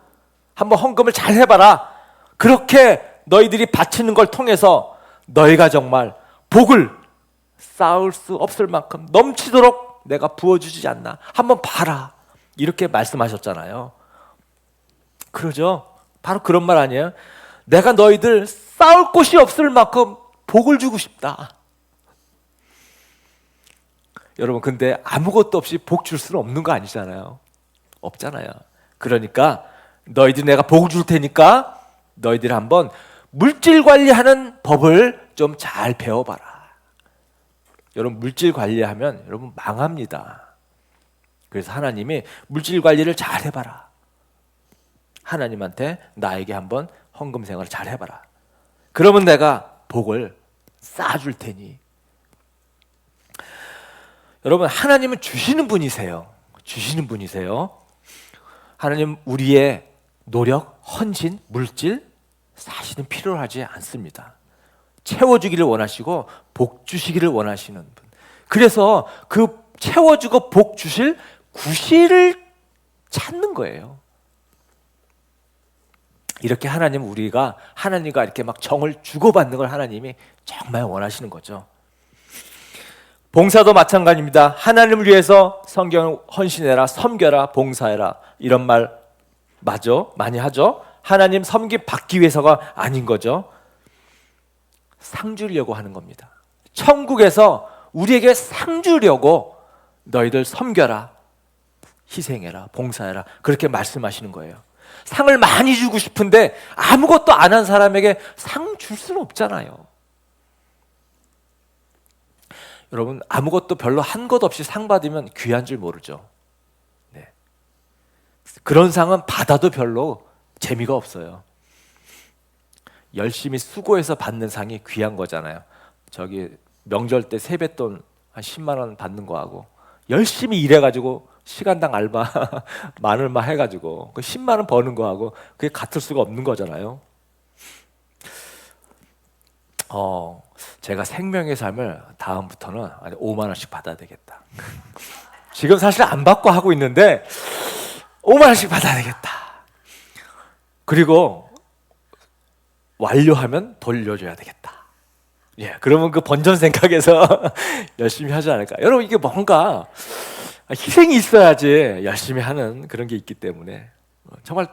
S2: 한번 헌금을 잘 해봐라. 그렇게 너희들이 바치는 걸 통해서 너희가 정말 복을 쌓을 수 없을 만큼 넘치도록 내가 부어주지 않나. 한번 봐라. 이렇게 말씀하셨잖아요. 그러죠? 바로 그런 말 아니에요? 내가 너희들 쌓을 곳이 없을 만큼 복을 주고 싶다. 여러분, 근데 아무것도 없이 복 줄 수는 없는 거 아니잖아요. 없잖아요. 그러니까 너희들 내가 복을 줄 테니까 너희들 한번 물질 관리하는 법을 좀 잘 배워봐라. 여러분, 물질 관리하면 여러분 망합니다. 그래서 하나님이 물질 관리를 잘 해봐라. 하나님한테 나에게 한번 헌금 생활을 잘 해봐라. 그러면 내가 복을 쌓아줄 테니. 여러분, 하나님은 주시는 분이세요. 주시는 분이세요. 하나님 우리의 노력, 헌신, 물질 사실은 필요하지 않습니다. 채워주기를 원하시고 복 주시기를 원하시는 분. 그래서 그 채워주고 복 주실 구실을 찾는 거예요. 이렇게 우리가 하나님과 이렇게 막 정을 주고받는 걸 하나님이 정말 원하시는 거죠. 봉사도 마찬가지입니다. 하나님을 위해서 성경을 헌신해라, 섬겨라, 봉사해라 이런 말 맞죠? 많이 하죠. 하나님 섬김 받기 위해서가 아닌 거죠. 상 주려고 하는 겁니다. 천국에서 우리에게 상 주려고 너희들 섬겨라, 희생해라, 봉사해라 그렇게 말씀하시는 거예요. 상을 많이 주고 싶은데 아무것도 안 한 사람에게 상 줄 수는 없잖아요. 여러분 아무것도 별로 한 것 없이 상 받으면 귀한 줄 모르죠. 네. 그런 상은 받아도 별로 재미가 없어요. 열심히 수고해서 받는 상이 귀한 거잖아요. 저기 명절 때 세뱃돈 한 10만 원 받는 거하고 열심히 일해가지고 시간당 알바 만 얼마 해가지고 그 10만 원 버는 거하고 그게 같을 수가 없는 거잖아요. 제가 생명의 삶을 다음부터는 5만 원씩 받아야 되겠다. 지금 사실 안 받고 하고 있는데 5만 원씩 받아야 되겠다. 그리고 완료하면 돌려줘야 되겠다. 예, 그러면 그 번전 생각에서 열심히 하지 않을까. 여러분 이게 뭔가 희생이 있어야지 열심히 하는 그런 게 있기 때문에 정말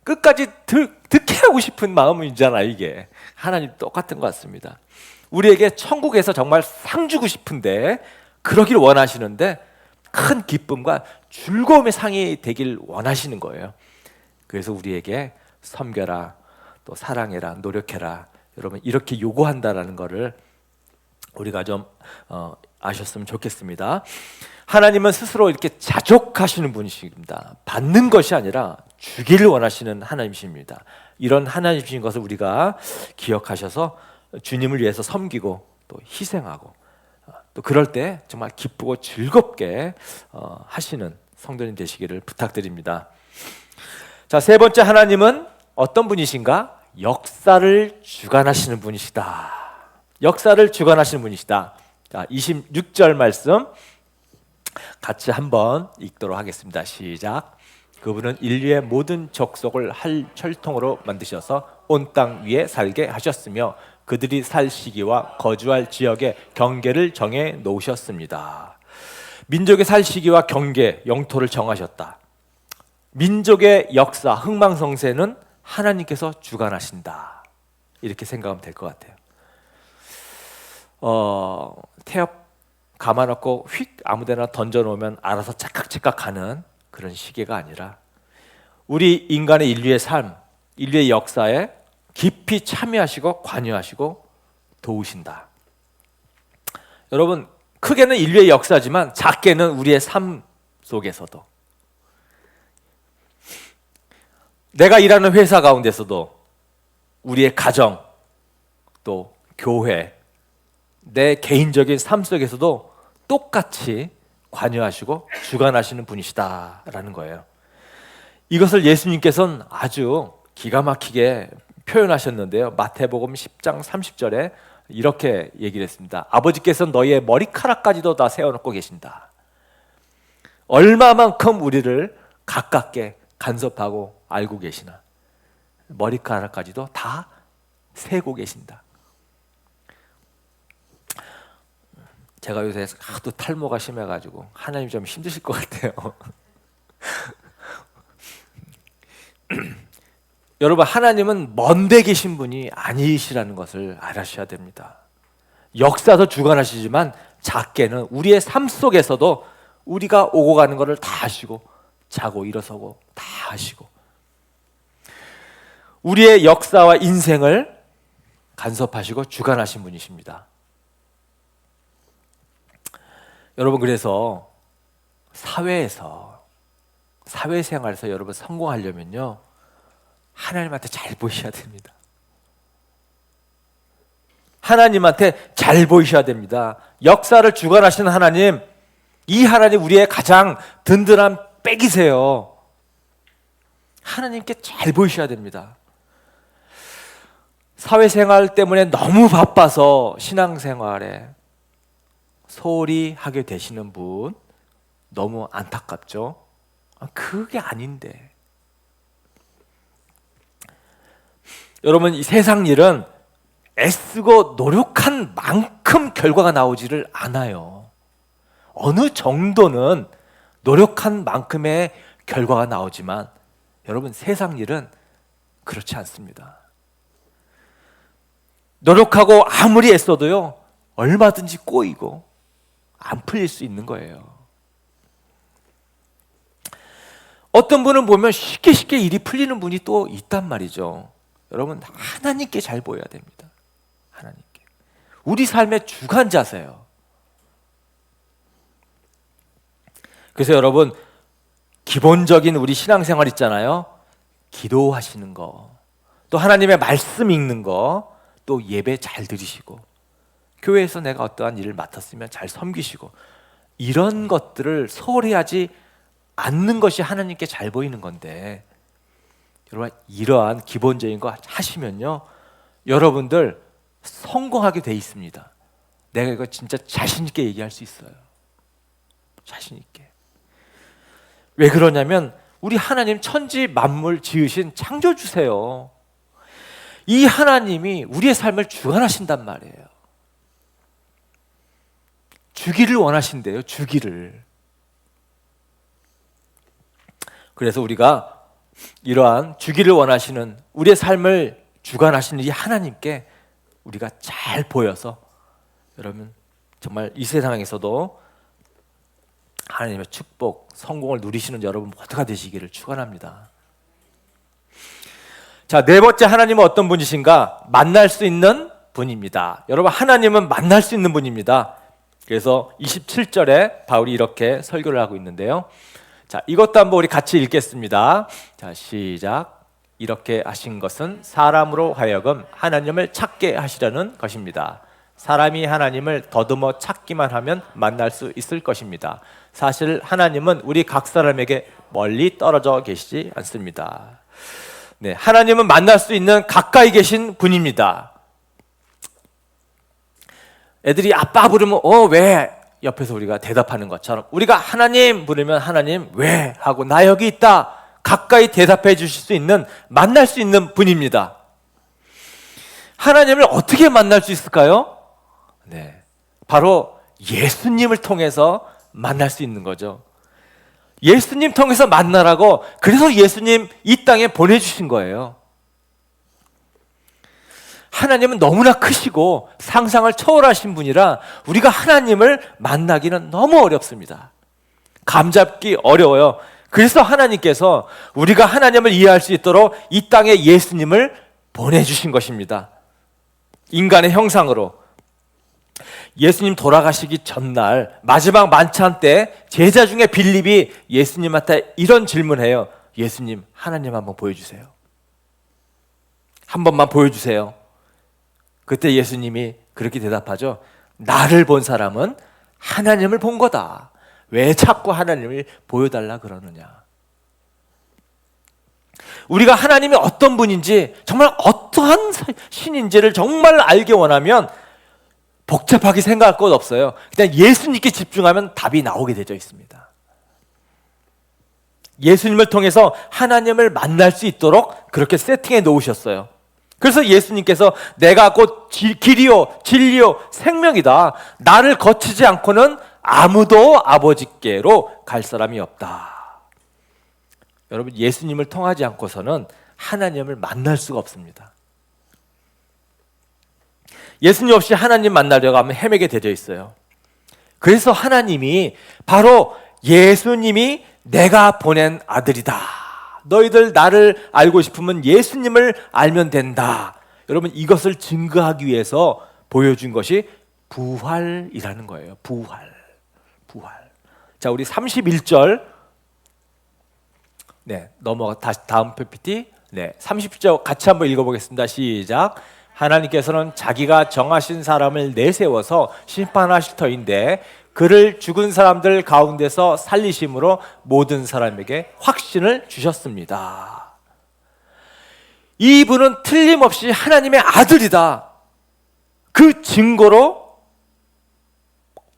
S2: 끝까지 득해하고 싶은 마음이잖아요. 이게 하나님 똑같은 것 같습니다. 우리에게 천국에서 정말 상 주고 싶은데 그러길 원하시는데 큰 기쁨과 즐거움의 상이 되길 원하시는 거예요. 그래서 우리에게 섬겨라, 또 사랑해라, 노력해라 여러분 이렇게 요구한다라는 거를 우리가 좀 아셨으면 좋겠습니다. 하나님은 스스로 이렇게 자족하시는 분이십니다. 받는 것이 아니라 주기를 원하시는 하나님이십니다. 이런 하나님이신 것을 우리가 기억하셔서 주님을 위해서 섬기고 또 희생하고 또 그럴 때 정말 기쁘고 즐겁게 하시는 성도님 되시기를 부탁드립니다. 자, 세 번째 하나님은 어떤 분이신가? 역사를 주관하시는 분이시다. 역사를 주관하시는 분이시다. 자, 26절 말씀 같이 한번 읽도록 하겠습니다. 시작. 그분은 인류의 모든 족속을 혈통으로 만드셔서 온 땅 위에 살게 하셨으며 그들이 살 시기와 거주할 지역의 경계를 정해 놓으셨습니다. 민족의 살 시기와 경계, 영토를 정하셨다. 민족의 역사, 흥망성쇠는 하나님께서 주관하신다. 이렇게 생각하면 될 것 같아요. 태엽 가만 없고 휙 아무데나 던져놓으면 알아서 찰칵찰칵 가는 그런 시계가 아니라 우리 인간의 인류의 삶, 인류의 역사에 깊이 참여하시고 관여하시고 도우신다. 여러분 크게는 인류의 역사지만 작게는 우리의 삶 속에서도 내가 일하는 회사 가운데서도 우리의 가정 또 교회 내 개인적인 삶 속에서도 똑같이 관여하시고 주관하시는 분이시다라는 거예요. 이것을 예수님께서는 아주 기가 막히게 표현하셨는데요. 마태복음 10장 30절에 이렇게 얘기를 했습니다. 아버지께서는 너희의 머리카락까지도 다 세워놓고 계신다. 얼마만큼 우리를 가깝게 간섭하고 알고 계시나. 머리카락까지도 다 세고 계신다. 제가 요새 하도 탈모가 심해가지고 하나님 좀 힘드실 것 같아요. 여러분 하나님은 먼데 계신 분이 아니시라는 것을 알아셔야 됩니다. 역사도 주관하시지만 작게는 우리의 삶 속에서도 우리가 오고 가는 것을 다 하시고 자고 일어서고 다 하시고 우리의 역사와 인생을 간섭하시고 주관하신 분이십니다. 여러분 그래서 사회생활에서 여러분 성공하려면요 하나님한테 잘 보이셔야 됩니다. 하나님한테 잘 보이셔야 됩니다. 역사를 주관하시는 하나님, 이 하나님 우리의 가장 든든한 백이세요. 하나님께 잘 보이셔야 됩니다. 사회생활 때문에 너무 바빠서 신앙생활에 소홀히 하게 되시는 분 너무 안타깝죠. 그게 아닌데 여러분 이 세상 일은 애쓰고 노력한 만큼 결과가 나오지를 않아요. 어느 정도는 노력한 만큼의 결과가 나오지만 여러분, 세상 일은 그렇지 않습니다. 노력하고 아무리 애써도요, 얼마든지 꼬이고 안 풀릴 수 있는 거예요. 어떤 분은 보면 쉽게 일이 풀리는 분이 또 있단 말이죠. 여러분, 하나님께 잘 보여야 됩니다. 하나님께. 우리 삶의 주관자세요. 그래서 여러분, 기본적인 우리 신앙생활 있잖아요. 기도하시는 거, 또 하나님의 말씀 읽는 거, 또 예배 잘 드리시고, 교회에서 내가 어떠한 일을 맡았으면 잘 섬기시고, 이런 것들을 소홀히 하지 않는 것이 하나님께 잘 보이는 건데, 여러분, 이러한 기본적인 거 하시면요, 여러분들 성공하게 돼 있습니다. 내가 이거 진짜 자신 있게 얘기할 수 있어요. 자신 있게. 왜 그러냐면 우리 하나님 천지 만물 지으신 창조주세요. 이 하나님이 우리의 삶을 주관하신단 말이에요. 주기를 원하신대요. 주기를. 그래서 우리가 이러한 주기를 원하시는 우리의 삶을 주관하시는 이 하나님께 우리가 잘 보여서 여러분 정말 이 세상에서도 하나님의 축복, 성공을 누리시는 여러분 모두가 되시기를 축원합니다. 자, 네 번째, 하나님은 어떤 분이신가? 만날 수 있는 분입니다. 여러분, 하나님은 만날 수 있는 분입니다. 그래서 27절에 바울이 이렇게 설교를 하고 있는데요. 자, 이것도 한번 우리 같이 읽겠습니다. 자, 시작. 이렇게 하신 것은 사람으로 하여금 하나님을 찾게 하시려는 것입니다. 사람이 하나님을 더듬어 찾기만 하면 만날 수 있을 것입니다. 사실 하나님은 우리 각 사람에게 멀리 떨어져 계시지 않습니다. 네, 하나님은 만날 수 있는 가까이 계신 분입니다. 애들이 아빠 부르면 왜? 옆에서 우리가 대답하는 것처럼 우리가 하나님 부르면 하나님 왜? 하고 나 여기 있다. 가까이 대답해 주실 수 있는, 만날 수 있는 분입니다. 하나님을 어떻게 만날 수 있을까요? 네, 바로 예수님을 통해서 만날 수 있는 거죠. 예수님 통해서 만나라고, 그래서 예수님 이 땅에 보내주신 거예요. 하나님은 너무나 크시고 상상을 초월하신 분이라 우리가 하나님을 만나기는 너무 어렵습니다. 감잡기 어려워요. 그래서 하나님께서 우리가 하나님을 이해할 수 있도록 이 땅에 예수님을 보내주신 것입니다. 인간의 형상으로. 예수님 돌아가시기 전날 마지막 만찬 때 제자 중에 빌립이 예수님한테 이런 질문해요. 예수님, 하나님 한번 보여주세요. 한 번만 보여주세요. 그때 예수님이 그렇게 대답하죠. 나를 본 사람은 하나님을 본 거다. 왜 자꾸 하나님을 보여달라 그러느냐. 우리가 하나님이 어떤 분인지, 정말 어떠한 신인지를 정말 알기 원하면 복잡하게 생각할 것 없어요. 그냥 예수님께 집중하면 답이 나오게 되어 있습니다. 예수님을 통해서 하나님을 만날 수 있도록 그렇게 세팅해 놓으셨어요. 그래서 예수님께서 내가 곧 길이요 진리요 생명이다. 나를 거치지 않고는 아무도 아버지께로 갈 사람이 없다. 여러분, 예수님을 통하지 않고서는 하나님을 만날 수가 없습니다. 예수님 없이 하나님 만나려고 하면 헤매게 되어 있어요. 그래서 하나님이 바로 예수님이 내가 보낸 아들이다. 너희들 나를 알고 싶으면 예수님을 알면 된다. 여러분, 이것을 증거하기 위해서 보여준 것이 부활이라는 거예요. 부활. 자, 우리 31절. 네, 넘어가 다시 다음 PPT. 네, 30절 같이 한번 읽어보겠습니다. 시작. 하나님께서는 자기가 정하신 사람을 내세워서 심판하실 터인데 그를 죽은 사람들 가운데서 살리심으로 모든 사람에게 확신을 주셨습니다. 이분은 틀림없이 하나님의 아들이다. 그 증거로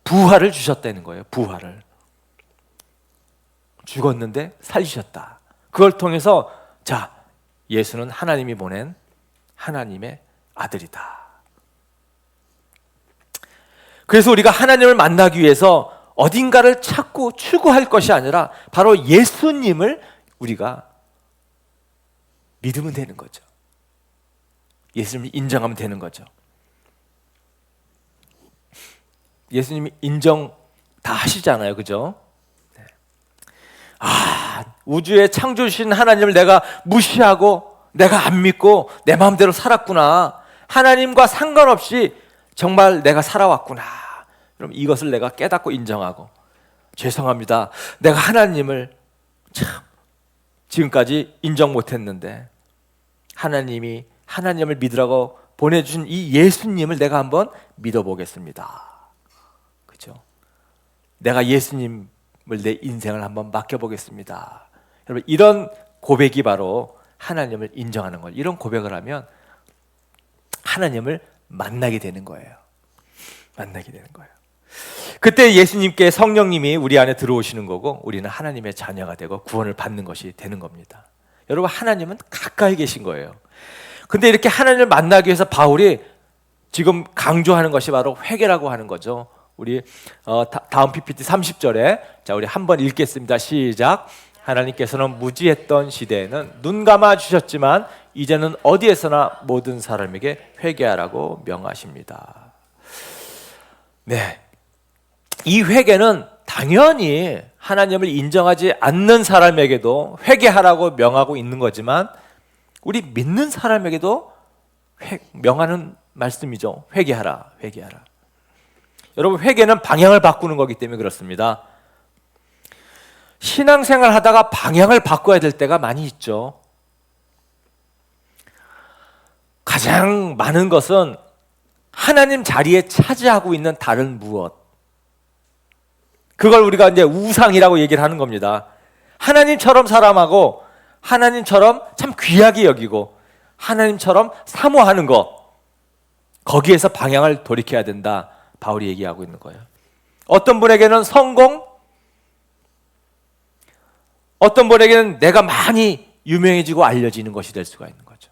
S2: 부활을 주셨다는 거예요. 부활을. 죽었는데 살리셨다. 그걸 통해서 자, 예수는 하나님이 보낸 하나님의 아들이다. 그래서 우리가 하나님을 만나기 위해서 어딘가를 찾고 추구할 것이 아니라 바로 예수님을 우리가 믿으면 되는 거죠. 예수님을 인정하면 되는 거죠. 예수님이 인정 다 하시잖아요. 그죠? 네. 우주의 창조주신 하나님을 내가 무시하고 내가 안 믿고 내 마음대로 살았구나. 하나님과 상관없이 정말 내가 살아왔구나. 그럼 이것을 내가 깨닫고 인정하고, 죄송합니다. 내가 하나님을 참 지금까지 인정 못했는데 하나님을 믿으라고 보내주신 이 예수님을 내가 한번 믿어보겠습니다. 그죠? 내가 예수님을 내 인생을 한번 맡겨보겠습니다. 여러분, 이런 고백이 바로 하나님을 인정하는 거예요. 이런 고백을 하면 하나님을 만나게 되는 거예요. 만나게 되는 거예요. 그때 예수님께 성령님이 우리 안에 들어오시는 거고, 우리는 하나님의 자녀가 되고 구원을 받는 것이 되는 겁니다. 여러분, 하나님은 가까이 계신 거예요. 근데 이렇게 하나님을 만나기 위해서 바울이 지금 강조하는 것이 바로 회개라고 하는 거죠. 우리 다음 PPT 30절에 자, 우리 한번 읽겠습니다. 시작. 하나님께서는 무지했던 시대에는 눈 감아 주셨지만 이제는 어디에서나 모든 사람에게 회개하라고 명하십니다. 네, 이 회개는 당연히 하나님을 인정하지 않는 사람에게도 회개하라고 명하고 있는 거지만 우리 믿는 사람에게도 명하는 말씀이죠. 회개하라, 회개하라. 여러분, 회개는 방향을 바꾸는 거기 때문에 그렇습니다. 신앙생활 하다가 방향을 바꿔야 될 때가 많이 있죠. 가장 많은 것은 하나님 자리에 차지하고 있는 다른 무엇, 그걸 우리가 이제 우상이라고 얘기를 하는 겁니다. 하나님처럼 사람하고 하나님처럼 참 귀하게 여기고 하나님처럼 사모하는 것, 거기에서 방향을 돌이켜야 된다, 바울이 얘기하고 있는 거예요. 어떤 분에게는 성공, 어떤 분에게는 내가 많이 유명해지고 알려지는 것이 될 수가 있는 거죠.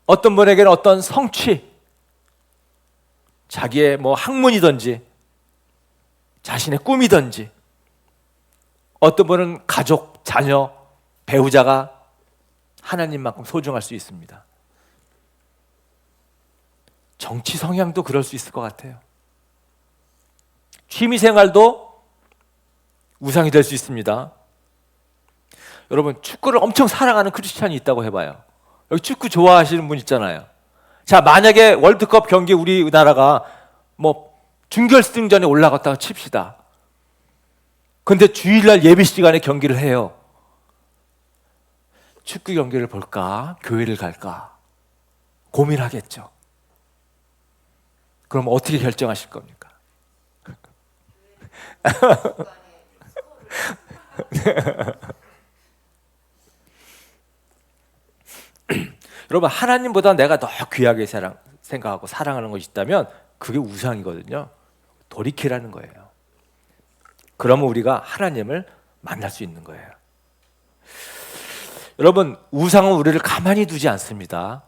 S2: 어떤 분에게는 어떤 성취, 자기의 뭐 학문이든지 자신의 꿈이든지, 어떤 분은 가족, 자녀, 배우자가 하나님만큼 소중할 수 있습니다. 정치 성향도 그럴 수 있을 것 같아요. 취미생활도 우상이 될 수 있습니다. 여러분, 축구를 엄청 사랑하는 크리스찬이 있다고 해봐요. 여기 축구 좋아하시는 분 있잖아요. 자, 만약에 월드컵 경기 우리나라가 뭐 준결승전에 올라갔다가 칩시다. 근데 주일날 예배 시간에 경기를 해요. 축구 경기를 볼까? 교회를 갈까? 고민하겠죠. 그럼 어떻게 결정하실 겁니까? 여러분, 하나님보다 내가 더 귀하게 생각하고 사랑하는 것이 있다면 그게 우상이거든요. 돌이키라는 거예요. 그러면 우리가 하나님을 만날 수 있는 거예요. 여러분, 우상은 우리를 가만히 두지 않습니다.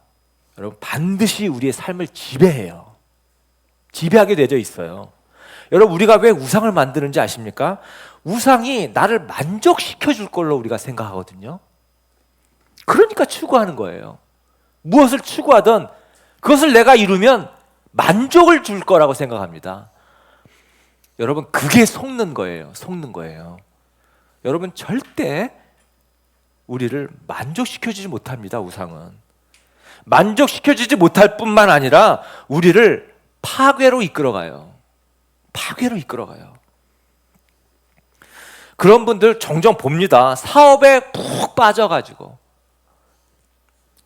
S2: 여러분, 반드시 우리의 삶을 지배해요. 지배하게 되어 있어요. 여러분, 우리가 왜 우상을 만드는지 아십니까? 우상이 나를 만족시켜 줄 걸로 우리가 생각하거든요. 그러니까 추구하는 거예요. 무엇을 추구하든 그것을 내가 이루면 만족을 줄 거라고 생각합니다. 여러분, 그게 속는 거예요. 속는 거예요. 여러분, 절대 우리를 만족시켜주지 못합니다. 우상은 만족시켜주지 못할 뿐만 아니라 우리를 파괴로 이끌어가요. 파괴로 이끌어가요. 그런 분들 종종 봅니다. 사업에 푹 빠져가지고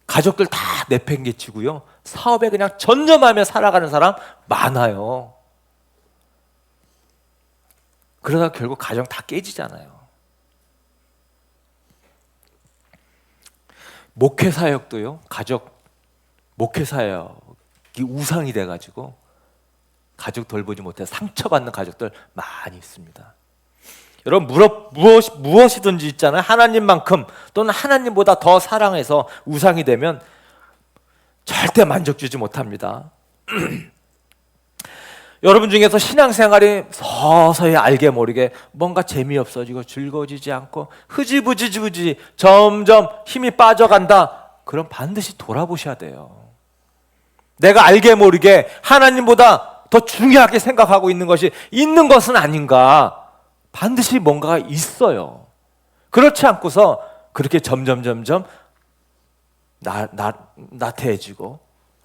S2: 가족들 다 내팽개치고요, 사업에 그냥 전념하며 살아가는 사람 많아요. 그러다 결국 가정 다 깨지잖아요. 목회사역도요, 목회사역이 우상이 돼가지고 가족 돌보지 못해서 상처받는 가족들 많이 있습니다. 여러분, 무엇이든지 있잖아요. 하나님만큼 또는 하나님보다 더 사랑해서 우상이 되면 절대 만족 주지 못합니다. 여러분 중에서 신앙생활이 서서히 알게 모르게 뭔가 재미없어지고 즐거워지지 않고 흐지부지 점점 힘이 빠져간다. 그럼 반드시 돌아보셔야 돼요. 내가 알게 모르게 하나님보다 더 중요하게 생각하고 있는 것은 아닌가. 반드시 뭔가가 있어요. 그렇지 않고서 그렇게 점점 나태해지고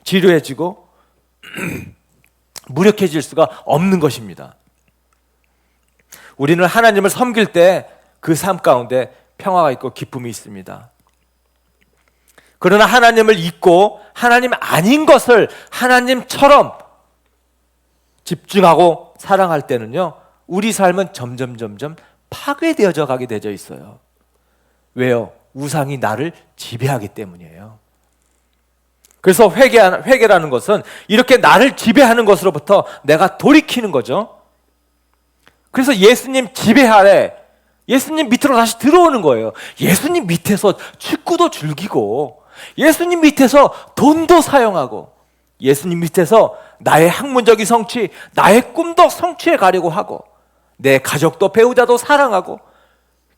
S2: 지루해지고 무력해질 수가 없는 것입니다. 우리는 하나님을 섬길 때 그 삶 가운데 평화가 있고 기쁨이 있습니다. 그러나 하나님을 잊고 하나님 아닌 것을 하나님처럼 집중하고 사랑할 때는요, 우리 삶은 점점 파괴되어져 가게 되어 있어요. 왜요? 우상이 나를 지배하기 때문이에요. 그래서 회개라는 것은 이렇게 나를 지배하는 것으로부터 내가 돌이키는 거죠. 그래서 예수님 지배 아래, 예수님 밑으로 다시 들어오는 거예요. 예수님 밑에서 축구도 즐기고, 예수님 밑에서 돈도 사용하고, 예수님 밑에서 나의 학문적인 성취, 나의 꿈도 성취해 가려고 하고, 내 가족도 배우자도 사랑하고,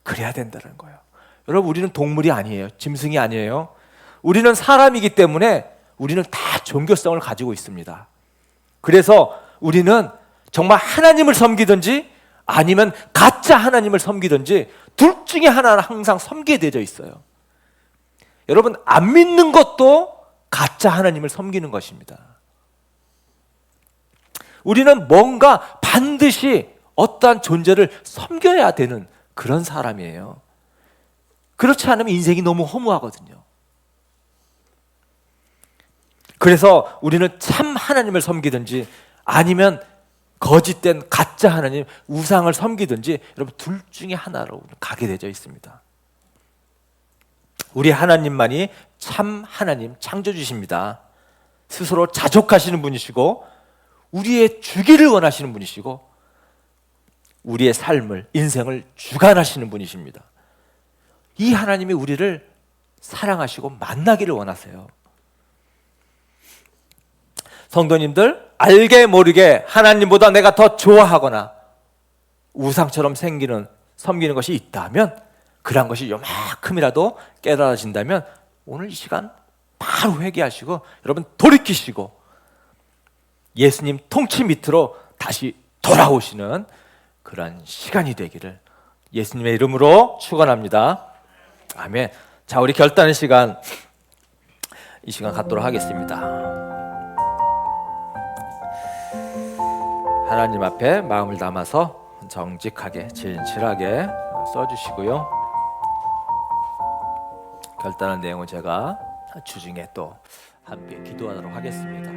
S2: 그래야 된다는 거예요. 여러분, 우리는 동물이 아니에요. 짐승이 아니에요. 우리는 사람이기 때문에 우리는 다 종교성을 가지고 있습니다. 그래서 우리는 정말 하나님을 섬기든지 아니면 가짜 하나님을 섬기든지 둘 중에 하나는 항상 섬기게 되어 있어요. 여러분, 안 믿는 것도 가짜 하나님을 섬기는 것입니다. 우리는 뭔가 반드시 어떠한 존재를 섬겨야 되는 그런 사람이에요. 그렇지 않으면 인생이 너무 허무하거든요. 그래서 우리는 참 하나님을 섬기든지 아니면 거짓된 가짜 하나님, 우상을 섬기든지 여러분 둘 중에 하나로 가게 되어 있습니다. 우리 하나님만이 참 하나님, 창조주십니다. 스스로 자족하시는 분이시고 우리의 주기를 원하시는 분이시고 우리의 삶을, 인생을 주관하시는 분이십니다. 이 하나님이 우리를 사랑하시고 만나기를 원하세요. 성도님들, 알게 모르게 하나님보다 내가 더 좋아하거나 우상처럼 섬기는 것이 있다면, 그러한 것이 요만큼이라도 깨달아진다면 오늘 이 시간 바로 회개하시고 여러분 돌이키시고 예수님 통치 밑으로 다시 돌아오시는 그러한 시간이 되기를 예수님의 이름으로 축원합니다. 아멘. 자, 우리 결단의 시간, 이 시간 갖도록 하겠습니다. 하나님 앞에 마음을 담아서 정직하게 진실하게 써주시고요. 결단한 내용은 제가 주중에 또 함께 기도하도록 하겠습니다.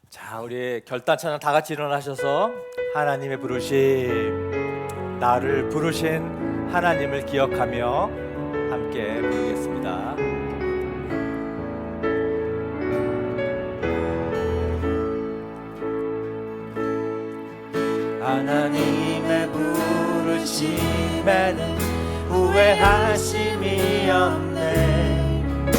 S2: 자, 우리 결단 찬양 다 같이 일어나셔서 하나님의 부르심, 나를 부르신 하나님을 기억하며 함께 부르겠습니다. 하나님의 부르심에는 후회하심이 없네.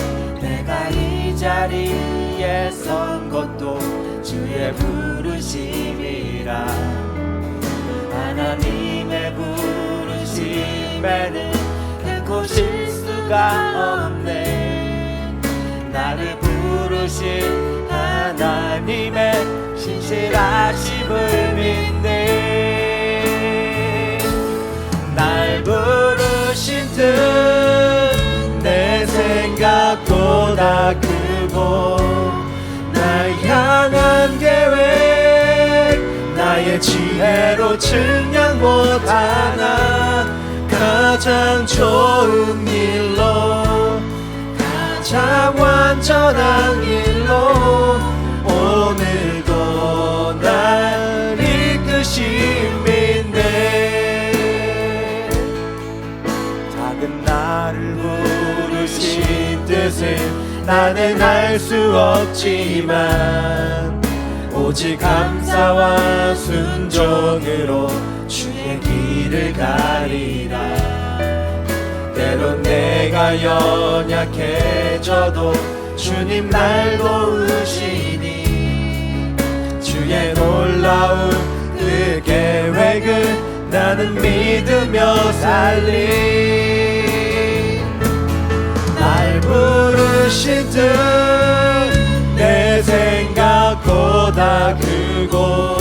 S2: 내가 이 자리에 선 것도 주의 부르심이라. 하나님의 부르심에는 결코 실수가 없네. 나를 부르신 하나님의 신실하심을 믿네. 날 부르신 뜻 내 생각보다 크고, 날 향한 계획 나의 지혜로 측량 못하나. 가장 좋은 길로, 가장 완전한 길로 오늘도 날 이끄심인데. 작은 나를 부르신 뜻은 나는 알 수 없지만, 오직 감사와 순종으로 주의 길을 가리라. 때론 내가 연약해져도 주님 날 도우시니, 주의 놀라운 그 계획을 나는 믿으며 살리. 날 부르신 뜻 내 생각보다 크고,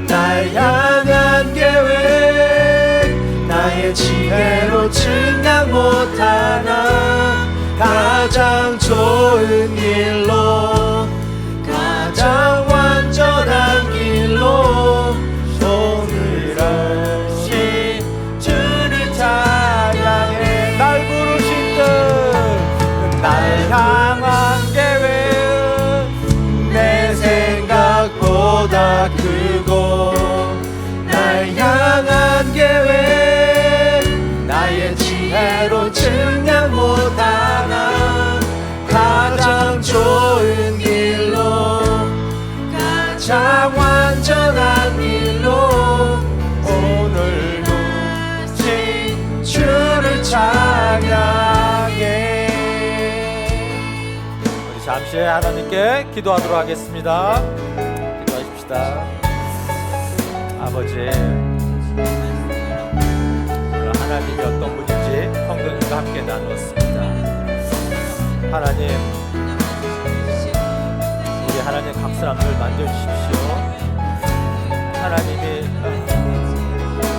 S2: 날 향한 계획 나의 지혜로 측량 못하나. 가장 좋은 길로, 가장 완전한 길로 오늘 하신 주를 찬양해. 날 부르신 뜻, 날 향한 계획 내 생각보다 크고, 날 향한 계획 나의 지혜로 측량 못하나. 가장 좋은 길로, 가장 완전한 길로 오늘도 신 주를 찬양해. 우리 잠시 하나님께 기도하도록 하겠습니다. 기도하십시다. 아버지, 하나님이 어떤 분인지 성도님과 함께 나누었습니다. 하나님, 우리 하나님 각 사람들 만져주십시오. 하나님이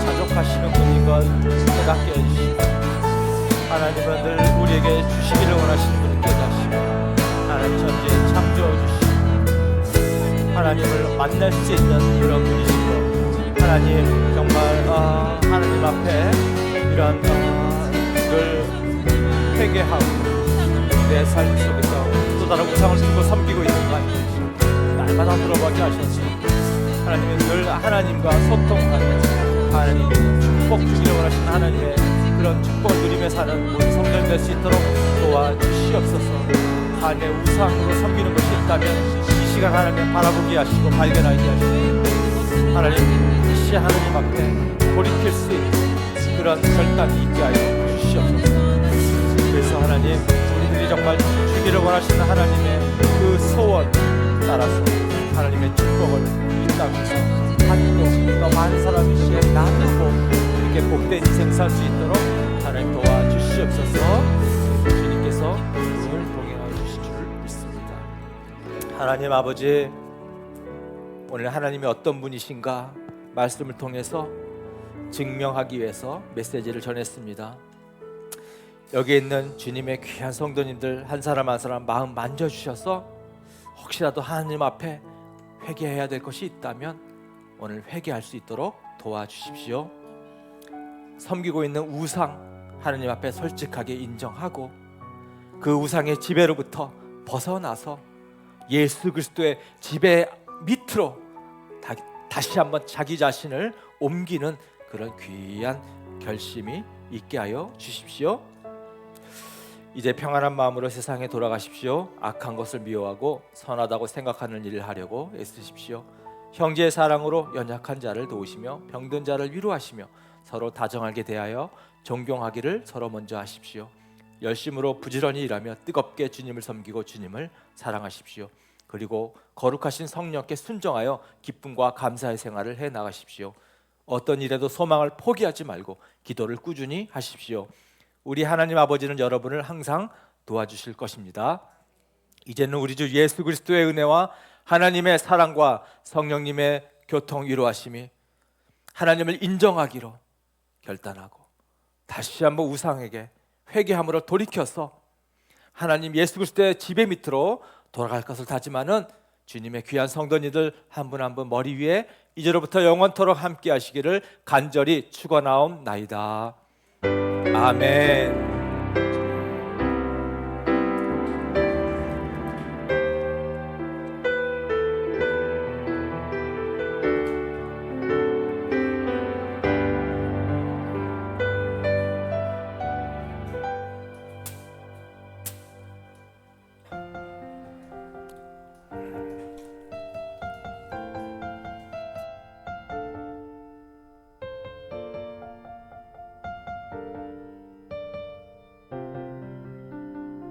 S2: 자족하시는 분인 걸 깨닫게 해주시고, 하나님은 늘 우리에게 주시기를 원하시는 분을 깨닫시고, 하나님 전지에 창조해 주시고, 하나님을 만날 수 있는 그런 분이시고, 하나님 정말 하나님 앞에 이런 늘 회개하고 내 삶 속에서 또 다른 우상을 두고 섬기고 있는 거 아니겠지. 날마다 들어보게 하셔서 하나님은 늘 하나님과 소통하는, 하나님이 축복 주기를 원하시는 하나님의 그런 축복을 누리며 사는 모든 성도님 될 수 있도록 도와주시옵소서. 삶의 우상으로 섬기는 것이 있다면 이 시간 하나님 바라보게 하시고 발견하게 하시고, 하나님 다시 하나님 앞에 돌이킬 수 있는 그런 결단이 있게 하여 주시옵소서. 그래서 하나님, 우리들이 정말 주기를 원하시는 하나님의 그 소원 따라서 하나님의 축복을 이 땅에서 받고 또 많은 사람에게 나누고 이렇게 복된 인생 살 수 있도록 하나님 도와주시옵소서. 주님께서 오늘 동행하여 주실 줄 믿습니다. 하나님 아버지, 오늘 하나님이 어떤 분이신가 말씀을 통해서 증명하기 위해서 메시지를 전했습니다. 여기 있는 주님의 귀한 성도님들 한 사람 한 사람 마음 만져주셔서 혹시라도 하나님 앞에 회개해야 될 것이 있다면 오늘 회개할 수 있도록 도와주십시오. 섬기고 있는 우상 하나님 앞에 솔직하게 인정하고 그 우상의 지배로부터 벗어나서 예수 그리스도의 지배 밑으로 다시 한번 자기 자신을 옮기는 그런 귀한 결심이 있게 하여 주십시오. 이제 평안한 마음으로 세상에 돌아가십시오. 악한 것을 미워하고 선하다고 생각하는 일을 하려고 애쓰십시오. 형제의 사랑으로 연약한 자를 도우시며 병든 자를 위로하시며 서로 다정하게 대하여 존경하기를 서로 먼저 하십시오. 열심으로 부지런히 일하며 뜨겁게 주님을 섬기고 주님을 사랑하십시오. 그리고 거룩하신 성령께 순종하여 기쁨과 감사의 생활을 해 나가십시오. 어떤 일에도 소망을 포기하지 말고 기도를 꾸준히 하십시오. 우리 하나님 아버지는 여러분을 항상 도와주실 것입니다. 이제는 우리 주 예수 그리스도의 은혜와 하나님의 사랑과 성령님의 교통 위로하심이 하나님을 인정하기로 결단하고 다시 한번 우상에게 회개함으로 돌이켜서 하나님 예수 그리스도의 지배 밑으로 돌아갈 것을 다짐하는 주님의 귀한 성도님들 한 분 한 분 머리 위에 이제로부터 영원토록 함께 하시기를 간절히 축원하옵나이다. 아멘.